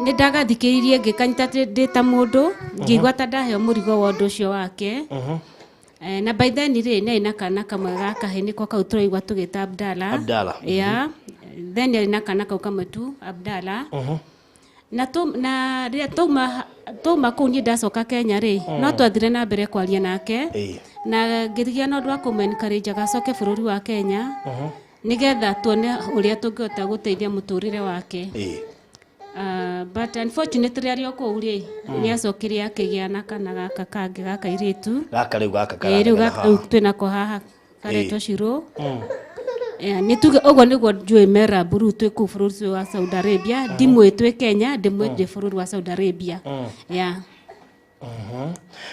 Speaker 3: Nĩ ndagathikĩrĩirie ngĩkanyita ndĩ ta mũndũ ngĩigua ta ndaheo mũrigo wa ũndũ ũcio wake. Na by then rĩ nĩ na kana kamwe gaka he nĩko kau tũraigua tũgĩta Abdalla. Yeah. Then nĩ na kana kau kamwe tu Abdalla. Na rĩrĩa tũma kũu niĩ ndacoka Kenya rĩ no twathire na mbere kwaria nake na ngĩgĩa na ũndũ wa kũmũ-encourage agacoke bũrũri wa Kenya nĩgetha tuone ũrĩa tũngĩhota gũteithia mũtũrĩre wake. But unfortunately arĩ o kũu rĩ nĩ acokire akĩgĩa na kana gaka kangĩ gaka irĩtu rĩu twĩnako haha karetwo Shirũ. Nĩ tuge ũguo nĩguo njũĩ MERAB rĩu twĩ kũu bũrũri wa Saudi Arabia ndimwĩ twĩ Kenya ndimwĩ ndĩ bũrũri wa Saudi Arabia.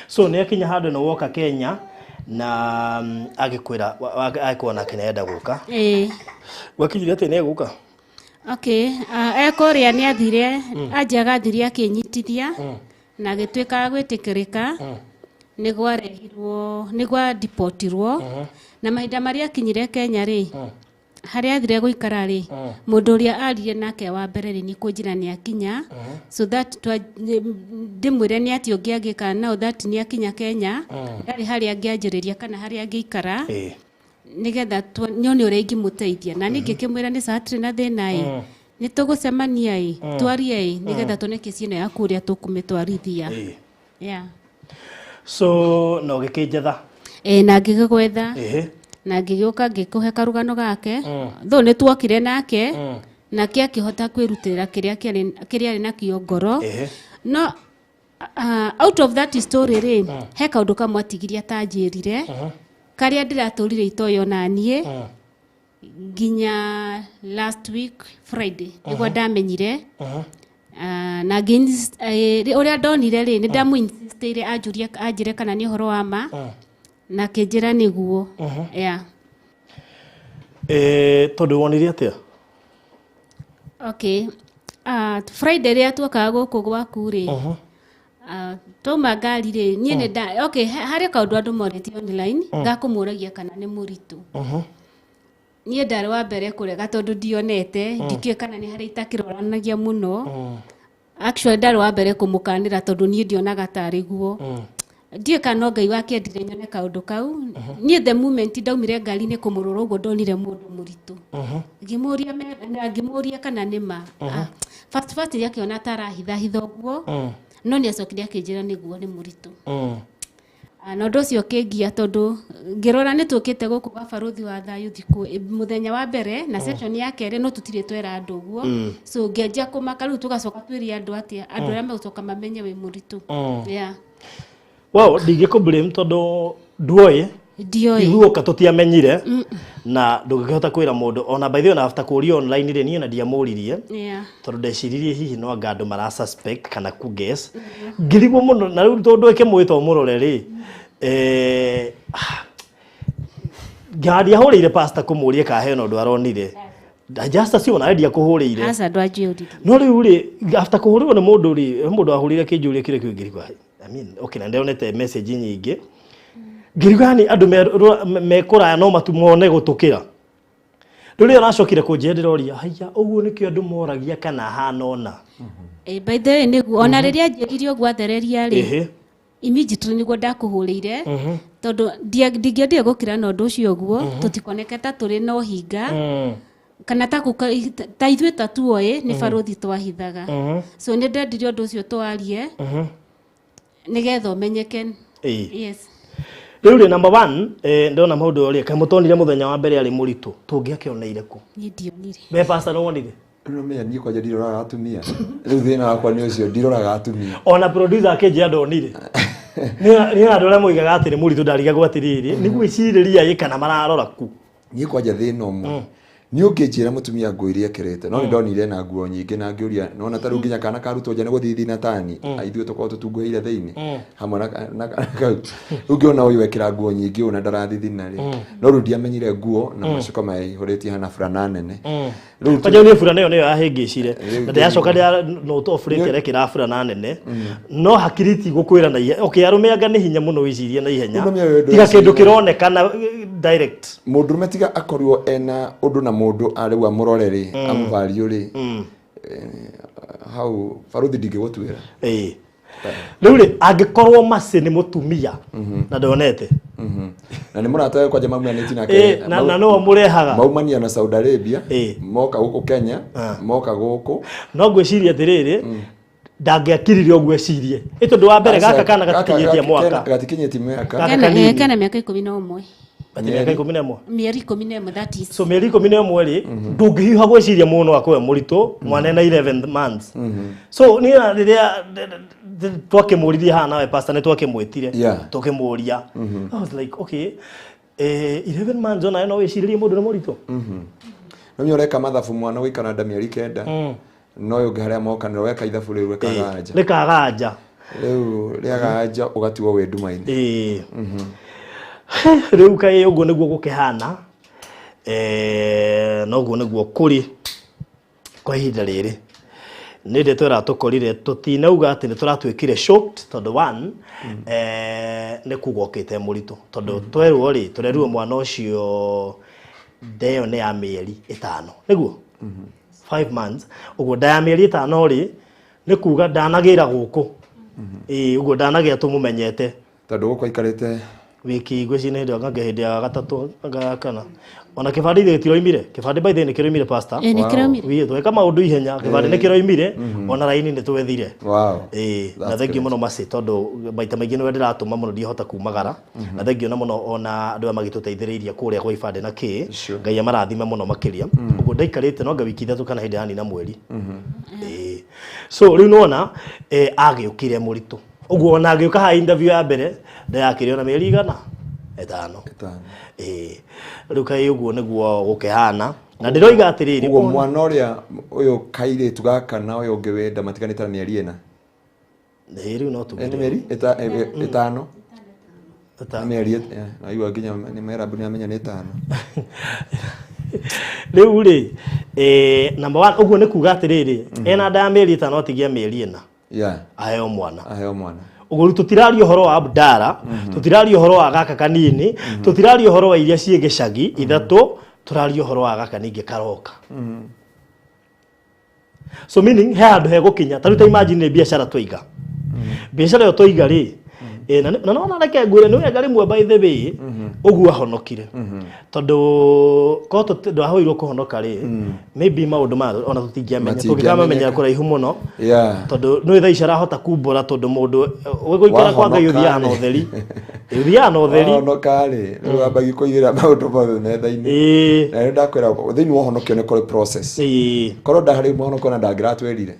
Speaker 1: So nĩ akinya handũ nĩ woka Kenya na agĩkwĩra agĩkwo nake nĩ enda gũka. Gwakinyire atĩ nĩ egũka.
Speaker 3: Okay, ekũrĩa nĩ athire anjia agathiria akĩnyitithia na agĩtuĩka gwĩtĩkĩrĩka nĩ gwarehirwo nĩ gwadeportirwo na mahinda marĩa akinyire Kenya rĩ harĩa athire gũikara rĩ mũndũ ũrĩa aririe nake wa mbere nĩ kũnjĩra nĩ akinya so that ndĩmwĩre nĩ atĩ ũngĩagĩka now that nĩ akinya Kenya ndarĩ harĩa angĩanjĩrĩria kana harĩa angĩikara nigetha nyone uria ingimuteithia na ningi kimwira ni satire na thina ni tugucemania twarie nigetha toneke ciino ya kuria tukumitwarithia yeah.
Speaker 1: So no gikinjetha
Speaker 3: na ngigigwetha na ngigioka ngikuhe karugano gake tho ni twokire nake nake akihota kwirutirira kiria ari nakio ngoro no out of that story he kaundu kamwe atigiria tanjirire karia ndiraturire itoyo nanie nginya last week Friday niguo ndamenyire na uria ndonire ni ndamuinsistire anjire kana ni horo wa ma na kinjira niguo yeah.
Speaker 1: Tondu wonire atia
Speaker 3: okay Friday ria twokaga guku gwaku ri toma ngari ri nie ni nda okay hari kaundu andu moreti online ngakumuragia kana ni muritu nie ndari wa mbere kurega tondu ndionete ndikiwe kana ni hari itakiroranagia muno actually ndari wa mbere kumukanira tondu nie ndionaga tari guo ndie kana ngai wake ndire nyone kaundu kau nie the moment ndaumire ngari ni kumurora uguo ndonire mundu muritu ngimuria kana ni ma first yake ona tarahitha hithoguo no ni acokire akinjira niguo ni muritu na ndo cio kingia tondu ngirora ni tukite guku gwa baruthi wa thayu thiku muthenya wa mbere na session ya kere no tutire twera andu guo so ngenja kumaka riu tugacoka twiria andu atia andu aria megucoka mamenye we muritu yeah.
Speaker 1: Wow, ndingikublame tondu nduoye iguoka tutiamenyire na ndungihota kwira mundu ona by the way na after kuria online ri nie na ndiamuririe tondu ndeciririe hihi no anga andu mara suspect kana ku guess ngirigwo muno na riu tondu eke mwito murore ri ngari ahurire pastor kumuria ka he no ndu aronire just asio na idea kuhurire
Speaker 3: asa ndwajuri
Speaker 1: no riu ri after kuhurirwo ni mundu ahurire kinjuria kire kwingirigwa I mean okay na ndionete message nyingi ngirigani andu mekuraya no matumone gutukira ruri aracokire kunjendera uria haya uguo nikio andu moragia kana hana ona
Speaker 3: by the way niguo ona riria njeririo gwathereria ri immediately niguo ndakuhurire tondu ndingiendire gukira na undu ucio guo tutikoneketa turi no hinga kana ta ithuĩ tatuoĩ nĩ baruthi twahithaga so nĩ ndendirie ũndũ ũcio twarie nigetha ũmenyeke yes
Speaker 1: riu ri number 1 ndona maundu uri kamutonire muthenya wa mbere ari muritu tungiakioneire ku
Speaker 3: ndionire
Speaker 1: be pastor no wonire
Speaker 2: no me ni kwa ndiroraga atumia riu thina wakwa ni ucio ndiroraga atumia
Speaker 1: ona producer akenje ndonire ni andu aria moigaga atiri muritu ndariga gwatiriri ni gwiciriria ye kana mararora ku
Speaker 2: ni kwa thina umwe ni unginjira mutumia nguirie kerete no ndonire na nguo nyingi na ngiuria nona taru nginya kana karuto njane guthithi na tani aithwe tukao tutunguire thiini hamwe na ungiona uyu wekira nguo nyingi una ndarathithi na ri no rundia menyire nguo na macuka maihuritie hana fulana nene
Speaker 1: riu kaje ni fulana yo ahingicire na ndacoka no to ofrete rekira fulana nene no hakiriti gukwira na okay arumeanga ni hinya muno wicirie na ihenya tiga kindu kironekana direct
Speaker 2: mundu metiga akorirwo ena undu na mundu ariwa amuroreri amuvario ri hau baruthi ndingigutwira
Speaker 1: riu ri angikorwo masi ni mutumia na ndonete
Speaker 2: na ni murata kwa jamaa mwaneti nake
Speaker 1: na no murehaga
Speaker 2: maumania na Saudi Arabia moka guku Kenya moka guku
Speaker 1: no ngwiciria atiriri ndangiakiririe ogwe cirie itondu wa mbere gaka kana gatikinyitie mwaka
Speaker 2: gatikinyitie mwaka
Speaker 3: kana miaka 11
Speaker 1: miaka 11
Speaker 3: mieri 11 that is
Speaker 1: so mieri 11 ri ndungihiha gwiciria muno akwe muritu mwana na 11 months so ni riria twakimuririe hana we pastor ne twakimwitire tukimuria I was like okay 11 months ona no wiciririe mundu na muritu
Speaker 2: no nyoreka mathabu mwana wi Canada mieri 9 no yo garia moka no weka ithabu riu rekaganja
Speaker 1: rekaganja
Speaker 2: riu riaganja ugatiwo we ndumaini
Speaker 1: riu kai uguo niguo gukihana no guo niguo kuri kwa ihinda riri ninde twera tukorire tutinauga ati ni turatwikire shocked tondu one ni kugokite muritu tondu twerwo ri turerwo mwana ucio ndeo ne ya mieri 5 niguo 5 months uguo ndaya mieri 5 ri ni kuga ndanagira guku uguo ndanagia tumumenyete
Speaker 2: tondu guko ikarite
Speaker 1: wiki gweci ne ndo ngage hindi ya gatatu kana ona kibandi ile tiroimire kibandi by the ne kiroimire pastor
Speaker 3: ne kiroimire
Speaker 1: wi tweka maundu ihenya kibandi ne kiroimire ona raini ne twethire na thank you muno masi tondu baita maingi no ndiratuma muno ndihota kumagara na thank you na muno ona andu magituteithiriria kuria kwa ibandi na ki ngai amarathime muno makiria uguo ndaikarite no nga wiki ithatu kana hindi hani na mweri so riu nona agiukire muritu uguo ona agiuka ha interview ya mbere ndayakire ona mieri igana 5 riu kai uguo niguo gukehana na ndiroiga atiriri
Speaker 2: uguo mwana uria uyu kaire tugaka na uyu ungi wenda matiganite na mieri ina
Speaker 1: riu no tu
Speaker 2: ni mieri 5 mieri ayu aginya ni MERAB ni amenya ni 5
Speaker 1: riu ri number 1 uguo ni kuga atiriri ena nda mieri 5 otigia mieri ina aheo mwana uguo tutirario horo wa Abdara tutirario horo wa gaka kanini tutirario horo wa iria cie gicagi ithatu turario horo wa gaka ningi karoka so meaning he andu he gukinya taruta imagine biashara twiga biashara yo twiga ri na no na reke ngure no ngari mwe by the way uguo ahonokire tondu ko ndo ahoirwo kuhonoka ri maybe maundu ma ona tutingiamenya tungikama menya kuraihu muno tondu no tha ishara hota kumbura tondu mundu guikara kwa ngai uthiana utheri
Speaker 2: honoka ri no ambagi kuigira maundu mothe netha-ini na ndakwira thiini wa honokio ni kuri process korwo ndahari muhonoko na ndangĩratwerire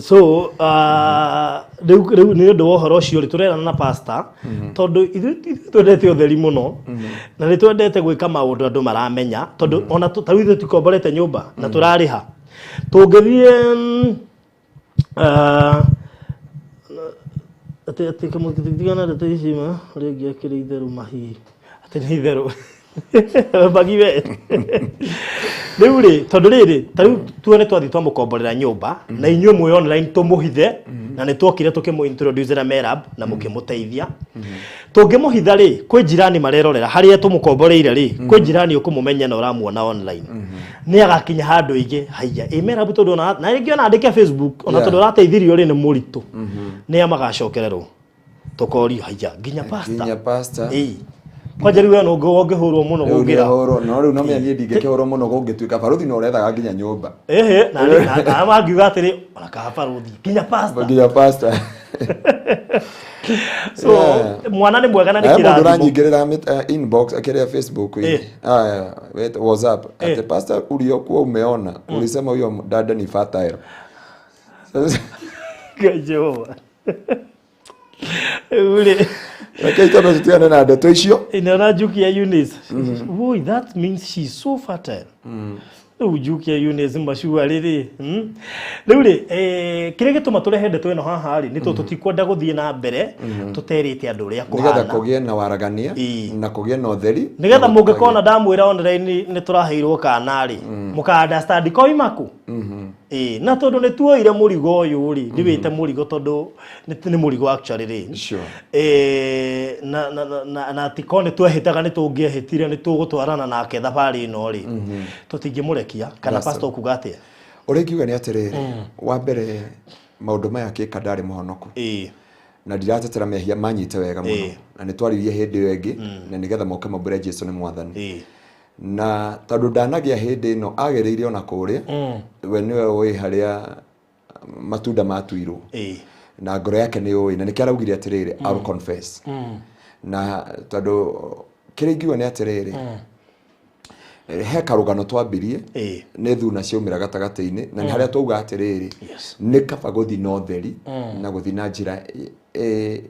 Speaker 1: so riu ni ndu wohoro ucio ri turerana na pastor tondu twendete utheri muno na ni twendete gwika maundu andu maramenya tondu ona tawithu tikomborete nyumba na turariha tungithie ati kamutigana da tishima regi akire itheru mahi ati ni itheru bagiwe riu ri tondu riri tariu tuone twathi twamukomborera nyumba na inyuĩ mwe online tumuhithe na ni twokire tukimuintroduce na MERAB na mukimuteithia tungimuhitha ri kwi jirani marerorera haria tumukomboreire ri kwi jirani ukumumenya na uramuona online ni agakinya handu ingi haiya MERAB tondu na ringi ona andike Facebook ona tondu rateithirio ri ni muritu ni amagacokererwo tukorio haiya nginya pastor kwa jeri we no ngihurwo muno gugira
Speaker 2: no riu no menya ndingikihurwo muno gungituika baruthi no urethaga nginya nyumba
Speaker 1: na mangiuga atiri ona ka baruthi nginya pastor so mwana ni mwega na ni kirathimo
Speaker 2: nduranyingirira inbox akiria Facebook wait WhatsApp ati pastor uliokuwa umeona ulisema huyo dada ni fertile
Speaker 1: Jehova ule
Speaker 2: okay tama tutiana na ndeto icio
Speaker 1: ina jukia Eunice boy that means she's so fertile ujukia Eunice mashua riri riu ri kire gituma turehe ndeto ino haha ri ni tutikwenda guthie na mbere tuterite andu ria kuhana
Speaker 2: nigetha kugie na waragania na kugie na utheri
Speaker 1: nigetha mungikona ndamwira online ni turaheirwo kana ri muka understand ko imaku na tondu ni tuoire murigo uyu ri ni wite murigo tondu ni murigo actually ri na tikone twehitaga ni tungiehitire ni tugutwarana nake thabari ino ri tutingimurekia kana pastor kuga atia
Speaker 2: uringiuga ni atiriri wa mbere maundu maya kika ndari muhonoku na ndiratetera mehia manyite wega muno na ni twaririe hindi iyo ingi na nigetha moke mabure Jesu ni mwathani na tondu ndanagia hindi ino agereire ona kuria we niwe ui haria matunda matuirwo na ngoro yake ni ui na nikiaraugire atiriri I'll confess na tondu kiringiuga ni atiriri he karugano twambirie ni thuna ciaumira gatagati-ini na ni haria twauga atiriri ni kaba guthi no theri na guthi na njira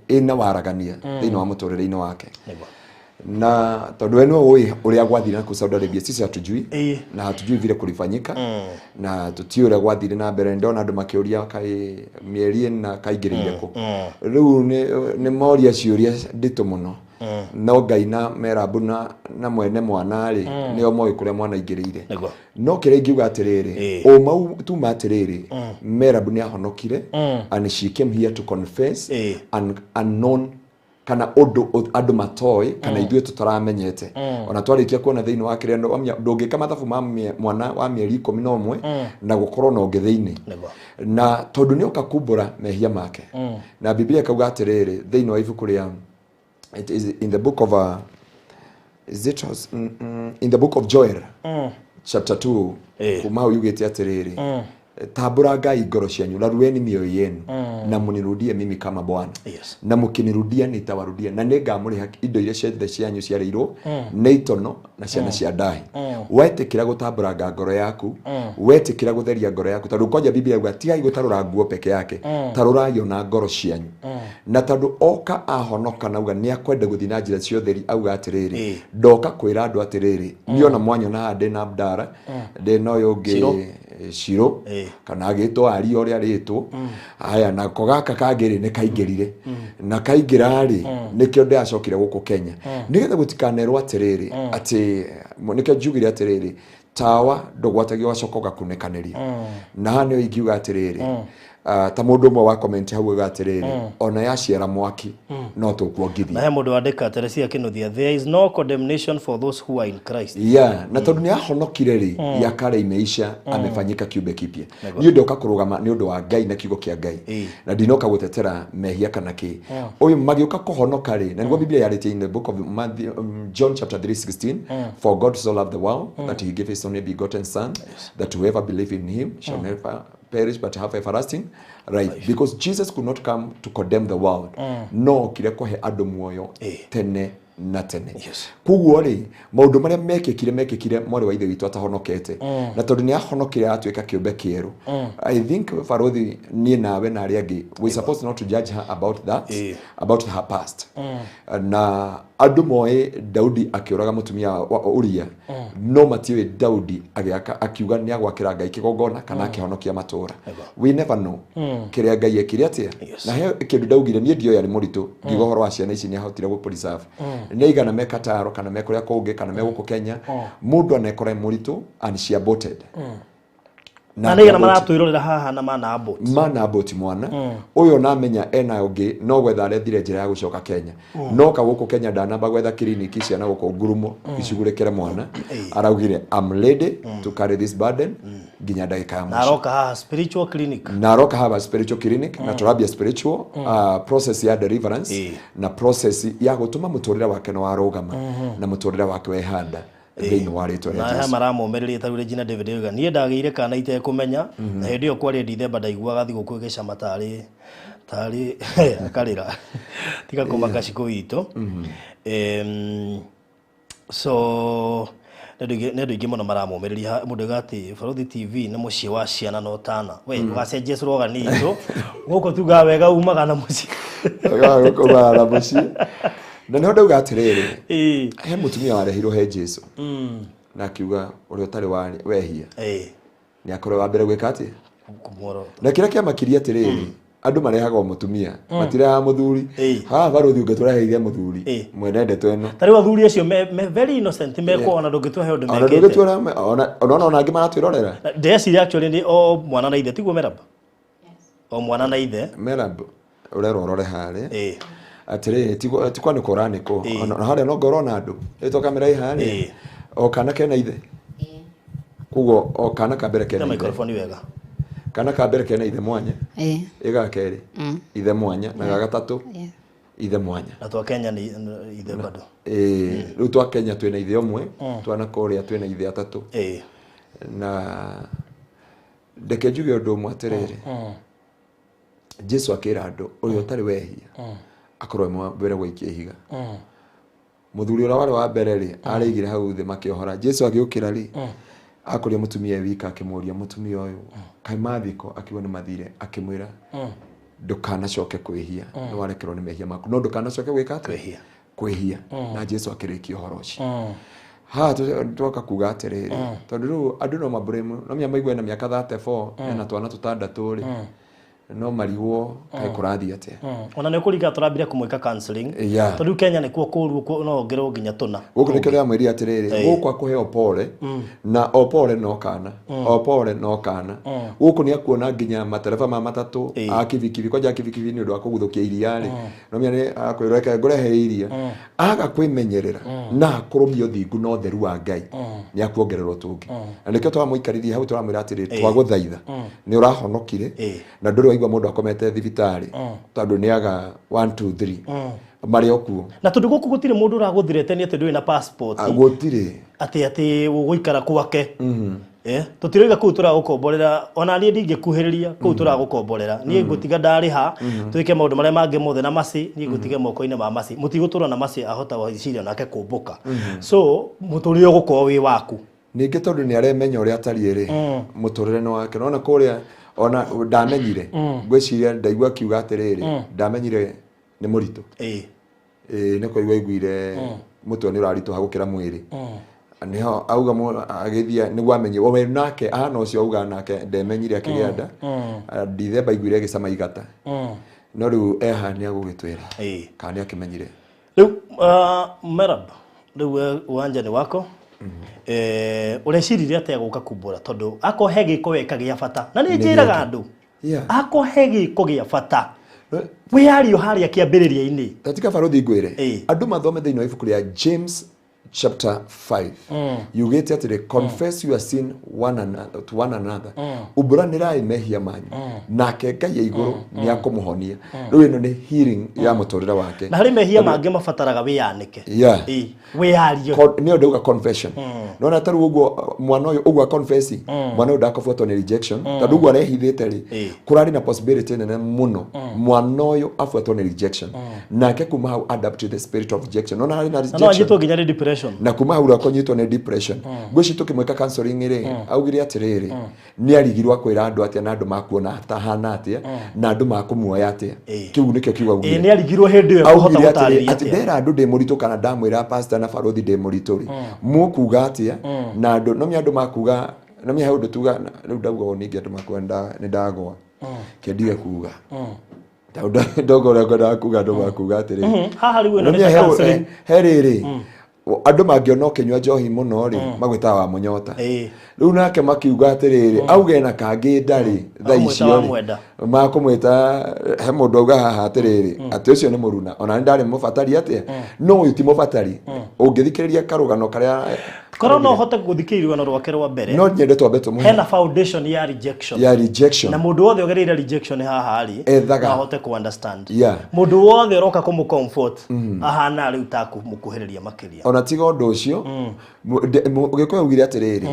Speaker 2: ina waragania thiini wa muturire-ini wake na tondu we niwe uria gwathire na Saudi Arabia sisi hatujui na hatujui vile kulifanyika na tutiure uria gwathire na mbere ndona andu makiuria kai mieri na kaingirire ku riu ni moria ciuria nditu muno no ngai na MERAB na mwene mwana ri nio moi kuria mwana ingirire no kire ngiuga atiriri o mau tu matiriri MERAB ni ahonokire and she came here to confess an unknown kana andu matoi kana ithuĩ tutaramenyete ona twarikia kuona thiini wa kire ndungika mathabu ma mwana wa mieri 11 na gukorwo no ngethiini na tondu ni ukakumbura mehia make na Biblia kauga atiriri thiini wa ibuku ria it is in the book of in the book of Joel chapter 2 kuma yugete atiriri tambura ngai ngoro cianyu na rueni mioyo yenu na munirudie mimi kama Bwana na mukinirudia nitawarudia na ningamuriha indo iria ciothe cianyu ciareirwo nĩ itono na ciana cia ndahi wetikira gutambura ngoro yaku wetikira gutheria ngoro yaku tondu koja Biblia yuga tigai gutarura nguo peke yake tarurayo na ngoro cianyu na tondu oka ahonoka nauga ni akwenda guthi na njira cia utheri auga atiriri ndoka kwira andu atiriri niona mwanya na ande na Abdara de noyo ngi Shiro kana agitwo ari oria ritwo aya na kogaka kagiri ne kaingirire na kaingira ri nikyo ndacokire guku Kenya nigetha gutikanerwo atiriri ati nikyo njugire atiriri tawa ndogwatagio wacokoga kunekanĩria na hanio ingiuga atiriri ta mundu umwe wa comment hau gatiriri ona yaciara mwaki no tukuongithia
Speaker 1: na he mundu wandika Teresia Kinuthia there is no condemnation for those who are in Christ
Speaker 2: na tondu ni ahonokire ri ya kale imeisha amefanyika kiumbe kipya ni undu ukakurugama ni undu wa Ngai na kiugo kia Ngai na ndinoka gutetera mehia kana ki uyu magiuka kuhonoka ri na niguo Biblia yarite in the book of John chapter 3:16 for God so loved the world that he gave his only begotten son that whoever believe in him shall never perish but have everlasting life because Jesus could not come to condemn the world no kire kohe andu muoyo tene na tene kuguo ri maundu maria mekekire mwari wa ithe witu atahonokete na tondu ni ahonokire atweka kiumbe kieru I think farothi ni nawe na ari angi we supposed not to judge her about that about her past na andu moe Daudi akiuraga mutumia wa Uria no matiwe Daudi agiaka akiuga ni agwakira Ngai kigongona kana akihonokia matura we never know kiria Ngai ekire atia na he kindu Daugire ni ndio yari muritu ngigohoro wa ciana ici ni ahotire gu preserve neigana mekataro kana mekuria kungi kana meguku Kenya mundu anekora muritu and she aborted
Speaker 1: na neigana maratwirorera haha na mana
Speaker 2: aboti mwana uyo namenya ena ungi no gwetha arethire njira ya gucoka Kenya no ka guku Kenya ndanamba gwetha clinic cia na guku ngurumo icigurekere mwana araugire I'm ready to carry this burden ginya ndagika ya mwisho
Speaker 1: naroka haha spiritual clinic na turabia spiritual process ya deliverance na process ya gutuma muturira wake no warugama na muturira wake wehanda thĩinĩ wa rĩtwa rĩa Jesũ na maramũmĩrĩria ta rĩu Regina David oiga niĩ ndagĩire kana itekũmenya na hĩndĩ ĩyo kwarĩ December ndaiguaga thigũkũ ĩgĩcama tarĩ akarĩra tiga kũmaka cikũ itũ so nĩ andũ aingĩ mũno maramũmĩrĩria mũndũ gati Barothi TV nĩ mũciĩ wa ciana no tana we ũgacenjia slogan itũ gũkũ tuga wega umaga na mũciĩ
Speaker 2: gũkũ na mũciĩ na nĩ ndauga atiriri he mutumia warehirwo he Jesũ na akiuga uri utari wa wehia ni akorwo wa mbere gwika ati na kira kia makiria atiriri andu marehagwo mutumia matiraha muthuri ha Barothi ungetũreheire muthuri mwenende tweno
Speaker 1: tari wathuri acio me very innocent meko ona ndũngĩtũhe ũndũ mekete
Speaker 2: ona ndũngĩtũra ona angĩ maratwĩrorera
Speaker 1: ndeciria actually ni o mwana na ithe tiguo MERAB o mwana na ithe
Speaker 2: MERAB urero urore hare atire tikwa ni korani ko na hale no gorona andu ito kamera ihani o kana kena ithe kugo o kana kabere kena
Speaker 1: microphone wega
Speaker 2: kana kabere kena ithe mwanya iga keri ithe mwanya na gatatu ithe mwanya
Speaker 1: na twa Kenya ni ithe bado
Speaker 2: riu twa Kenya twina ithe omwe twana Korea twina ithe atatu na ndeke njuge undu umwe atiriri Jesu akira andu uyu utari wehia akorwo mbere gwikia ihiga muthuri ura wari wa mbere ri arigire hau thi makiohora Jesu agiukira ri akoria mutumia wika akimuria mutumia uyu kaimathiko akiwa ni mathire akimwira ndukanacoke kwihia no warekerwo ni mehia maku no ndukanacoke gwika kwihia na Jesu akirikia uhoro ucio twoka kuga atiriri tondu riu andu no maburemu no maigwe na miaka 34 na twana tutandatu ri no marigwo kai kurathi atia
Speaker 1: ona ne kuriga turambire kumwika counseling tondu Kenya ni kuo kuru no ngerwo nginya tuna
Speaker 2: guku nikyo ya mwiri atiriri guku akuheo pole na opole no kana guku ni akuona nginya matereba ma matatu akivikivi kwa jakivikivi ni undu akuguthukia iria ri no miani akwireka ngurehe iria aga kwimenyerera na akurumio thingu no theru wa Ngai ni akuongererwo tungi na nikyo twamuikarithia hau turamwira atiriri twaguthaitha ni urahonokire na nduri waigwa mundu akomete thibitari tondu ni aga 1 2 3 Maria okuo.
Speaker 1: Na tundu guku gutire mundu uraguthirete ni ati ndui na passport.
Speaker 2: Gutire.
Speaker 1: Ati guikara kwake. Tutiroiga kuu turagukomborera ona nie ndingikuhiriria kuu turagukomborera nie ngutiga ndariha twike maundu maria mangi mothe na masi nie ngutige moko-ini ma masi mutigutura na masi ahota gwiciria nake kumbuka so muturire gukorwo wi waku
Speaker 2: ningi tondu ni aremenya uria atari ri muturire no wake nona kuria ona ndamenyire ngwiciria ndaigua kiuga atiriri ndamenyire ni murito ni koigwa iguire mutwe ni urarito hagukira mwiri niho auga agithia niguo amenye we nake ahana ucio auga nake ndemenyire akigianda ndithemba iguire gicama igata no riu ni agugitwira kana ni akimenyire
Speaker 1: riu MERAB riu uwanja ni wako ureciririre atia guka kumbura tondu akohe giko weka gia bata na ni njiraga andu akohe giko gia bata we ario haria kiambiriria-ini
Speaker 2: tatika barothi ngwire andu mathome thiini wa ibuku ria James chapter 5 you get at the confess your sin to one another uburanirai mehia manyu nake Ngai ya iguru ni akumuhonia riu ino ni healing ya muturira wake
Speaker 1: na hari mehia mangi mabataraga wiyanike we ario
Speaker 2: ni ndauga confession nona taru uguo mwana uyu uguo confess mwana uyu ndakafuatwo ni rejection tondu uguo arehithite ri kurari na possibility nene muno mwana uyu afuatwo ni rejection nake kuma hau adapt to the spirit of rejection nona hari na rejection
Speaker 1: no ajitwo ginya depression
Speaker 2: na kuma hau akonyitwo ni depression ngwici tukimweka counseling ri augire atiriri ni arigirwa kwira andu atia na andu makuona tahana atia na andu makumuoya atia kiu nikio kiuga ugire
Speaker 1: ni arigirwo hindi yo kuhota gutariria
Speaker 2: atia ndera andu ndi murito kana ndamwira pastor na barothi ndi murito ri mukuga atia na andu no mi andu makuga no mi haudu tuga riu ndauga ningi andu makwenda ni ndagwa kendige kuga ndogo rego kuga andu makuga atiri
Speaker 1: haha riu ino ni counseling
Speaker 2: heriri andu mangiona kinywa njohi muno ri magwita wa munyota riu nake makiuga atiriri auge na kangi ndari tha icio makumwita he mundu auga haha atiriri ati ucio ni muruna ona ndari mubatari atia no uyu ti mubatari ungithikiriria karugano karia
Speaker 1: korwo no hote guthikiriria rugano rwake rwa mbere
Speaker 2: no nyende twambe tumuhe
Speaker 1: hena foundation ya rejection na mundu wothe ogereire rejection haha ari na hote ku understand mundu wothe roka kumu comfort ahana riu taku mukuhiriria makiria
Speaker 2: ona tiga undu ucio ugikoya ugire atiriri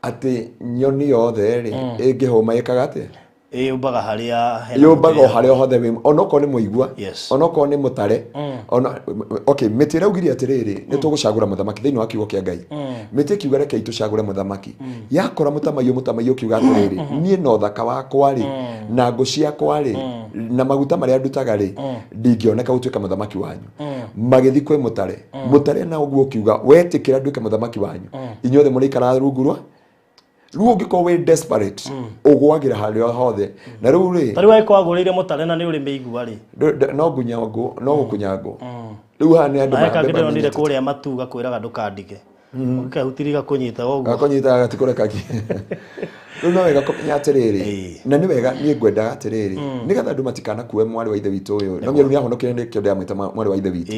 Speaker 2: ati nyoni yothe ri ingihuma ikaga atia
Speaker 1: yumbaga haria
Speaker 2: yumbaga haria hothe wi onoko ni muigwa onoko ni mutare ona okay mitira ugiri atiriri ni tugucagura muthamaki thiini wa kiugo kia Ngai miti kiuga reke itucagure muthamaki yakora mutamayo kiuga atiriri nie no thaka wakwa ri na ngo ciakwa ri na maguta maria ndutaga ri ndingioneka gutuika muthamaki wanyu magithi kwe mutare na uguo kiuga wetikira nduike muthamaki wanyu inyuothe murikara rungurwa riu ungiko we desperate ugwagira haria hothe na riu ri
Speaker 1: tari wa kwagurire mutare na ni uri meigua ri
Speaker 2: no gunyango no gukunyango riu ha ni andu
Speaker 1: makagire ndire kuria matuga kwiraga ndukandige ukahutiriga kunyita woguo
Speaker 2: akunyita gatikoreka riu no wega kumenya atiriri na ni wega ni ngwenda atiriri nigetha andu matikana kuwe mwari wa ithe witu uyu no ngiru ni ahonokire ndikio ndiamwita mwari wa ithe witu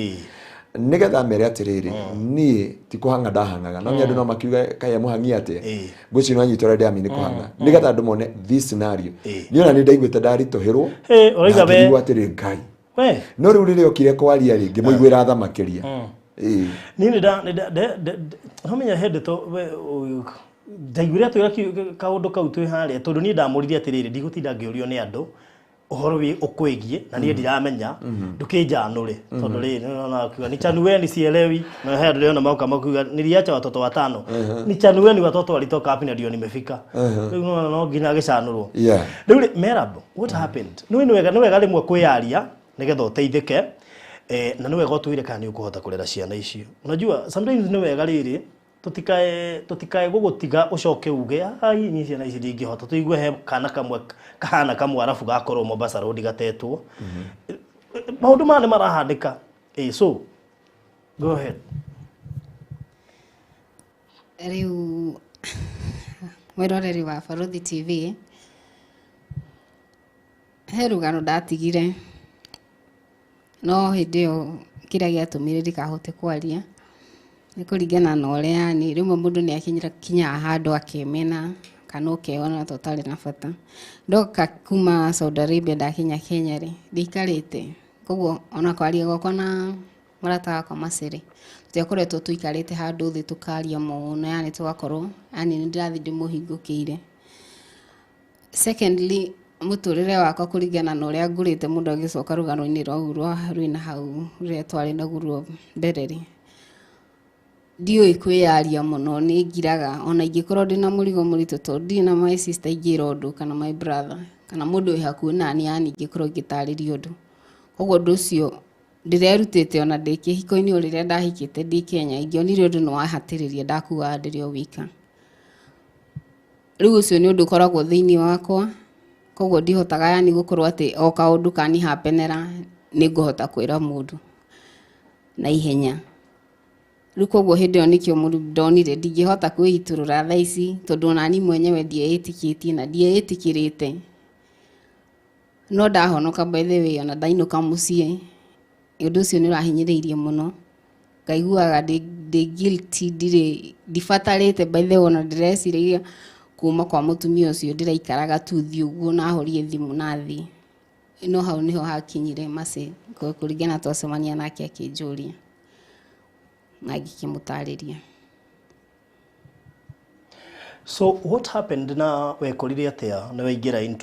Speaker 2: nigetha mere atiriri ni ti kuhanga ndahangaga no nyandu no makiuga kaya muhangi ate guci no nyitore ndi amini kuhanga nigetha andu mone this scenario ni ona ni ndaiguite ndaritoherwo
Speaker 1: uraiga we
Speaker 2: ni atiri Ngai we no riu riri okire kwaria ringi muiguira tha makiria
Speaker 1: ni nda no menya hende to ndaiguire atwira kaundu kau twi haria tondu ni ndamuririe atiriri ndigutinda ngiurio ni andu uhoro wi ukwigie na nie ndiramenya ndukinjanure tondu ri na kiuga ni chanueni sielewi na hadi leo na mauka makuga niliacha watoto watano ni chanueni watoto walitoka hapi na ndio nimefika no nginya gicanurwo riu MERAB what happened ni wega rimwe kwiaria nigetha uteithike na ni wega utwire kana ni ukuhota kurera ciana icio unajua sometimes ni wega riri tutikae gugutiga ucoke uge ai ni ciana ici ndingihota tuigue he kana kamwe arafu gakorwo Mombasa road gatetwo maundu mane marahandika so go ahead
Speaker 4: riu mwiroreri wa Barothi TV he rugano ndatigire no hindi yo kira giatumire ndikahote kwaria ni kuringana na uria yani rimwe mundu ni akinyira kinya handu akimena kana ukeona totali na bata ndoka kuma Saudi Arabia ndakinya Kenya ri ndikarite koguo ona kwaria gwakwa na marata wakwa Macere tutiakoretwo tuikarite handu thi tukaria muno yani tugakorwo yani ni ndirathi ndimuhingukire. Secondly muturire wakwa kuringana na uria ngurite mundu agicoka rugano-ini rwa rwina hau ruria twari naguo mbere ndioi kwiyaria muno ni ngiraga ona ingikorwo ndina murigo muritu to ndina my sister ingira undu kana my brother kana mundu wi hakuhi nani yani ingikorwo ngitariria undu koguo ndu ucio ndirerutite ona ndi kihiko-ini uriria ndahikite ndi Kenya ingionire undu ni wahatiriria ndakuaga ndiri o wika. Riu ucio ni undu koragwo thiini wakwa koguo ndihotaga yani gukorwo ati o kaundu kani hapenera ni nguhota kwira mundu na ihenya. Riu koguo hindi o nikio mundu ndonire ndingihota kwiiturura thaa ici tondu nani mwenyewe ndietikitie na ndietikirite no ndahonoka by the way ona ndainuka mucii undu ucio ni urahinyiriirie muno ngaiguaga ndi guilty ndibatarite by the way ona ndireciria kuma kwa mutumia ucio ndiraikaraga tu thi uguo na horie thimu na thi no hau niho hakinyire Mace kuringana twacemania nake akinjuria na ngikimutariria.
Speaker 1: So what happened na wekorire atia na waingira into